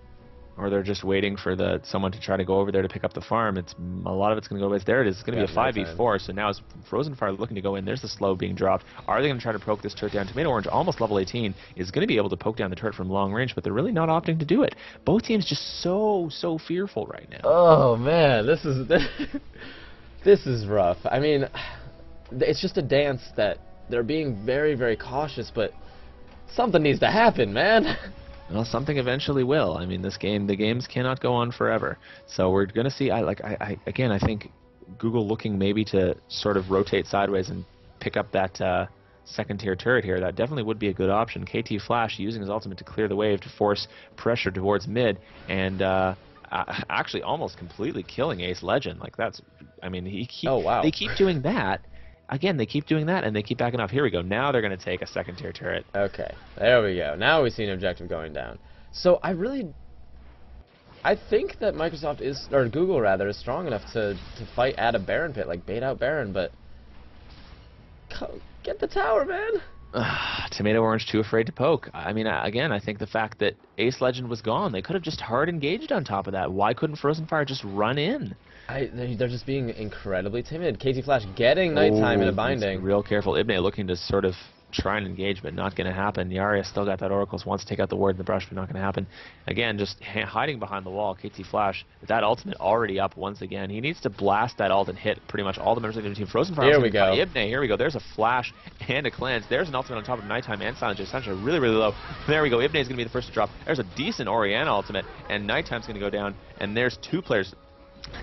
Or they're just waiting for someone to try to go over there to pick up the farm. A lot of it's going to go waste. There it is. It's going to be a 5v4. So now it's Frozen Fire looking to go in. There's the slow being dropped. Are they going to try to poke this turret down? Tomato Orange, almost level 18, is going to be able to poke down the turret from long range, but they're really not opting to do it. Both teams just so fearful right now. Oh man, this is this is rough. I mean, it's just a dance that they're being very cautious, but something needs to happen, man. Well, something eventually will. I mean, the games cannot go on forever. So we're going to see. Again, I think Google looking maybe to sort of rotate sideways and pick up that second-tier turret here. That definitely would be a good option. KT Flash using his ultimate to clear the wave to force pressure towards mid, and actually almost completely killing Ace Legend. Like that's, I mean, oh wow. They keep doing that. Again, they keep doing that, and they keep backing off. Here we go. Now they're going to take a second-tier turret. Okay, there we go. Now we see an objective going down. So I think that Microsoft is, or Google rather, is strong enough to fight at a Baron pit, like bait out Baron, but get the tower, man. Tomato Orange too afraid to poke. I mean, again, I think the fact that Ace Legend was gone, they could have just hard engaged on top of that. Why couldn't Frozen Fire just run in? They're just being incredibly timid. KT Flash getting nighttime in a binding. Real careful. Ibne looking to sort of try and engage, but not going to happen. Yaria still got that Oracles, wants to take out the ward in the brush, but not going to happen. Again, just hiding behind the wall. KT Flash, that ultimate already up once again. He needs to blast that ult and hit pretty much all the members of the team. Frozen Fire. Here we go. Ibne, here we go. There's a flash and a cleanse. There's an ultimate on top of nighttime and silence. Essentially really low. There we go. Ibne is going to be the first to drop. There's a decent Orianna ultimate, and nighttime's going to go down, and there's two players.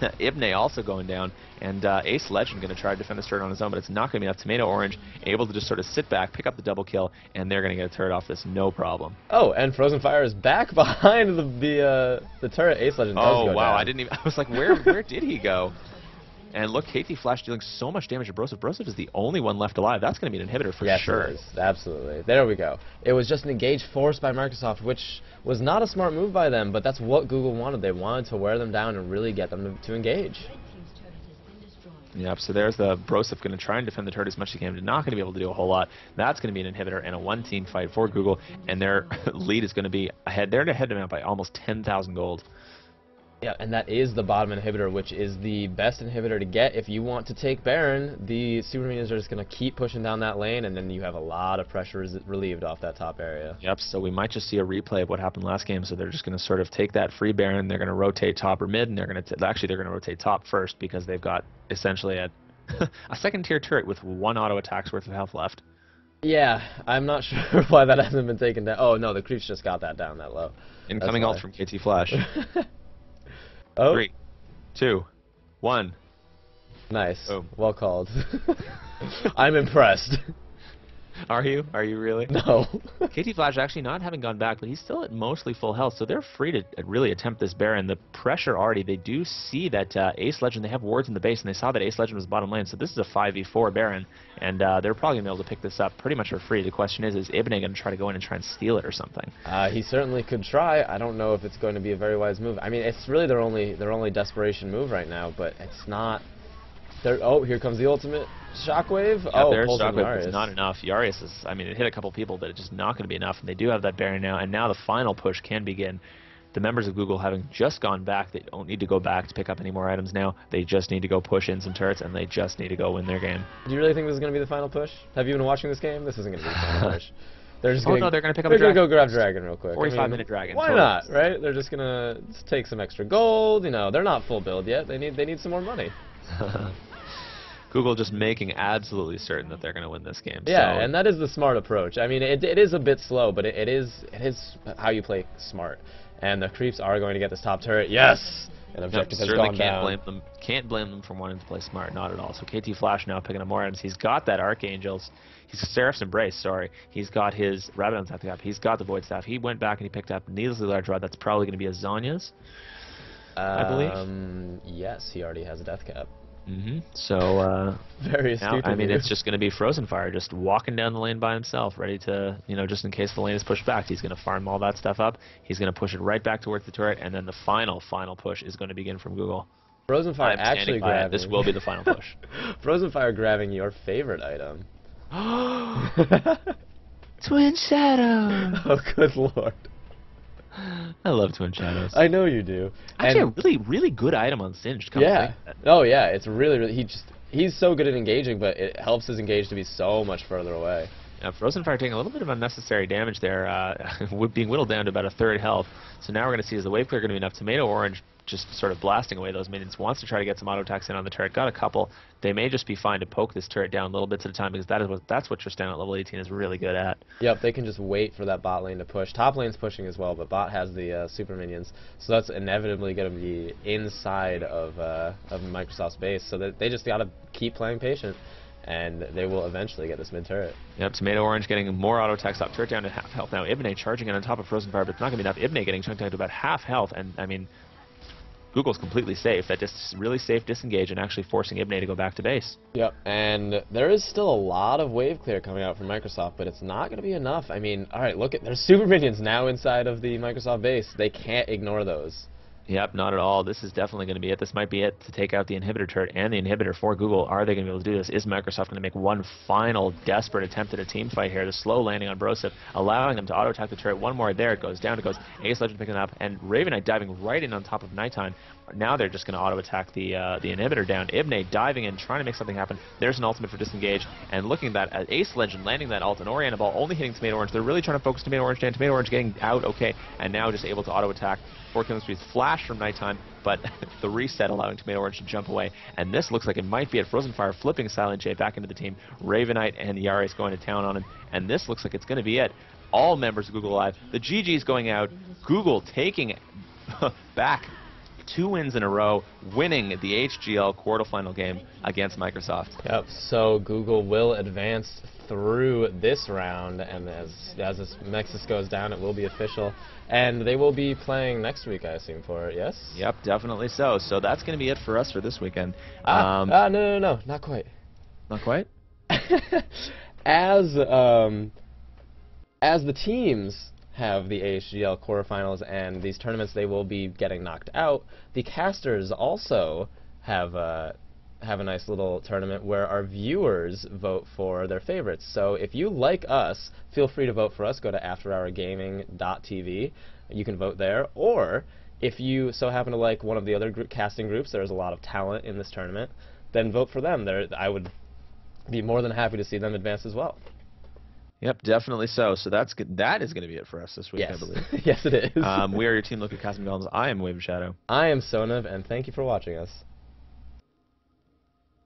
Ibne also going down, and Ace Legend going to try to defend this turret on his own, but it's not going to be enough. Tomato Orange able to just sort of sit back, pick up the double kill, and they're going to get a turret off this, no problem. Oh, and Frozen Fire is back behind the turret. Ace Legend does go wow, down. I didn't even. I was like, where did he go? And look, KT Flash dealing so much damage to Broseph. Broseph is the only one left alive. That's going to be an inhibitor for sure. Yes, it is. Absolutely. There we go. It was just an engage forced by Microsoft, which was not a smart move by them, but that's what Google wanted. They wanted to wear them down and really get them to engage. Yep, so there's the Broseph going to try and defend the turret as much as he can, but not going to be able to do a whole lot. That's going to be an inhibitor and a one-team fight for Google, and their lead is going to be ahead. They're ahead of them by almost 10,000 gold. Yeah, and that is the bottom inhibitor, which is the best inhibitor to get if you want to take Baron. The Super Minions are just going to keep pushing down that lane, and then you have a lot of pressure relieved off that top area. Yep, so we might just see a replay of what happened last game. So they're just going to sort of take that free Baron, they're going to rotate top or mid, and they're going to actually they're going to rotate top first because they've got essentially a second-tier turret with one auto attack's worth of health left. Yeah, I'm not sure why that hasn't been taken down. Oh no, the creeps just got that down that low. Incoming ult from KT Flash. Oh. 3, 2, 1. Nice. Boom. Well called. I'm impressed. Are you? Are you really? No. KT Flash actually not having gone back, but he's still at mostly full health, so they're free to really attempt this Baron. The pressure already, they do see that Ace Legend, they have wards in the base, and they saw that Ace Legend was bottom lane, so this is a 5v4 Baron, and they're probably going to be able to pick this up pretty much for free. The question is Ibne going to try to go in and try and steal it or something? He certainly could try. I don't know if it's going to be a very wise move. I mean, it's really their only desperation move right now, but it's not. Oh, here comes the ultimate shockwave. Yeah, oh, there's shockwave. It's not enough. Yarius is, I mean, it hit a couple people, but it's just not going to be enough. And they do have that Baron now, and now the final push can begin. The members of Google having just gone back, they don't need to go back to pick up any more items now. They just need to go push in some turrets, and they just need to go win their game. Do you really think this is going to be the final push? Have you been watching this game? This isn't going to be the final push. They're just no, they're going to pick up a dragon. They're going to go grab Dragon real quick. 45-minute Dragon. Why not, right? They're just going to take some extra gold. You know, they're not full build yet. They need some more money. Google just making absolutely certain that they're going to win this game. Yeah, so. and that is the smart approach. I mean, it is a bit slow, but it is how you play smart. And the creeps are going to get this top turret. Yes! An objective has gone down. Can't blame them for wanting to play smart, not at all. So KT Flash now picking up more items. He's got that Archangels. He's Seraph's Embrace, sorry. He's got his Rabadon's at the top. He's got the Void Staff. He went back and he picked up needlessly large rod. That's probably going to be a Zonya's, I believe. Yes, he already has a death cap. So, very astute. I mean, it's just going to be Frozen Fire just walking down the lane by himself, ready to, you know, just in case the lane is pushed back. He's going to farm all that stuff up. He's going to push it right back towards the turret, and then the final push is going to begin from Google. Frozen Fire actually grabbing. This will be the final push. Frozen Fire grabbing your favorite item. Twin Shadow. Oh, good lord. I love Twin Shadows. I know you do. Actually, and a really good item on Singed. Yeah. Oh yeah, it's really he's so good at engaging, but it helps his engage to be so much further away. Frozen Fire taking a little bit of unnecessary damage there, being whittled down to about a third health. So now we're going to see is the wave clear going to be enough. Tomato Orange just sort of blasting away those minions. Wants to try to get some auto attacks in on the turret. Got a couple. They may just be fine to poke this turret down little bits at a time because that's what Tristan at level 18 is really good at. Yep, they can just wait for that bot lane to push. Top lane's pushing as well, but bot has the super minions, so that's inevitably going to be inside of Microsoft's base. So that they just got to keep playing patient, and they will eventually get this mid turret. Yep, Tomato Orange getting more auto attacks up. Turret down to half health now. Ibne charging in on top of Frozen Fire, but it's not going to be enough. Ibne getting chunked down to about half health, and I mean, Google's completely safe. That just really safe disengage and actually forcing Ibne to go back to base. Yep, and there is still a lot of wave clear coming out from Microsoft, but it's not going to be enough. I mean, all right, look at there's super minions now inside of the Microsoft base. They can't ignore those. Yep, not at all. This is definitely going to be it. This might be it to take out the inhibitor turret and the inhibitor for Google. Are they going to be able to do this? Is Microsoft going to make one final desperate attempt at a team fight here? The slow landing on Broseph, allowing them to auto-attack the turret. One more there. It goes down. It goes. Ace Legend picking it up. And Raven Knight diving right in on top of Nighttime. Now they're just going to auto-attack the inhibitor down. Ibne diving in, trying to make something happen. There's an ultimate for disengage. And looking at that, Ace Legend landing that ult and Oriana Ball only hitting Tomato Orange. They're really trying to focus Tomato Orange down. Tomato Orange getting out, okay. And now just able to auto-attack. 4 killing streaks, flash from Nighttime, but the reset allowing Tomato Orange to jump away. And this looks like it might be at Frozen Fire, flipping Silent J back into the team. Raven Knight and Yaris going to town on him. And this looks like it's going to be it. All members of Google Live. The GG's going out. Google taking back 2 wins in a row, winning the AHGL quarterfinal game against Microsoft. Yep, so Google will advance through this round, and as this Nexus goes down, it will be official. And they will be playing next week, I assume, for it, yes? Yep, definitely so. So that's going to be it for us for this weekend. No, not quite. Not quite? As the teams have the AHGL quarterfinals and these tournaments, they will be getting knocked out. The casters also have a nice little tournament where our viewers vote for their favorites. So if you like us, feel free to vote for us. Go to afterhourgaming.tv. You can vote there. Or if you so happen to like one of the other casting groups, there's a lot of talent in this tournament, then vote for them. I would be more than happy to see them advance as well. Yep, definitely so. So that is going to be it for us this week, yes. I believe. Yes, it is. We are your team, TLCastingGolems. I am WaveofShadow. I am Soniv, and thank you for watching us.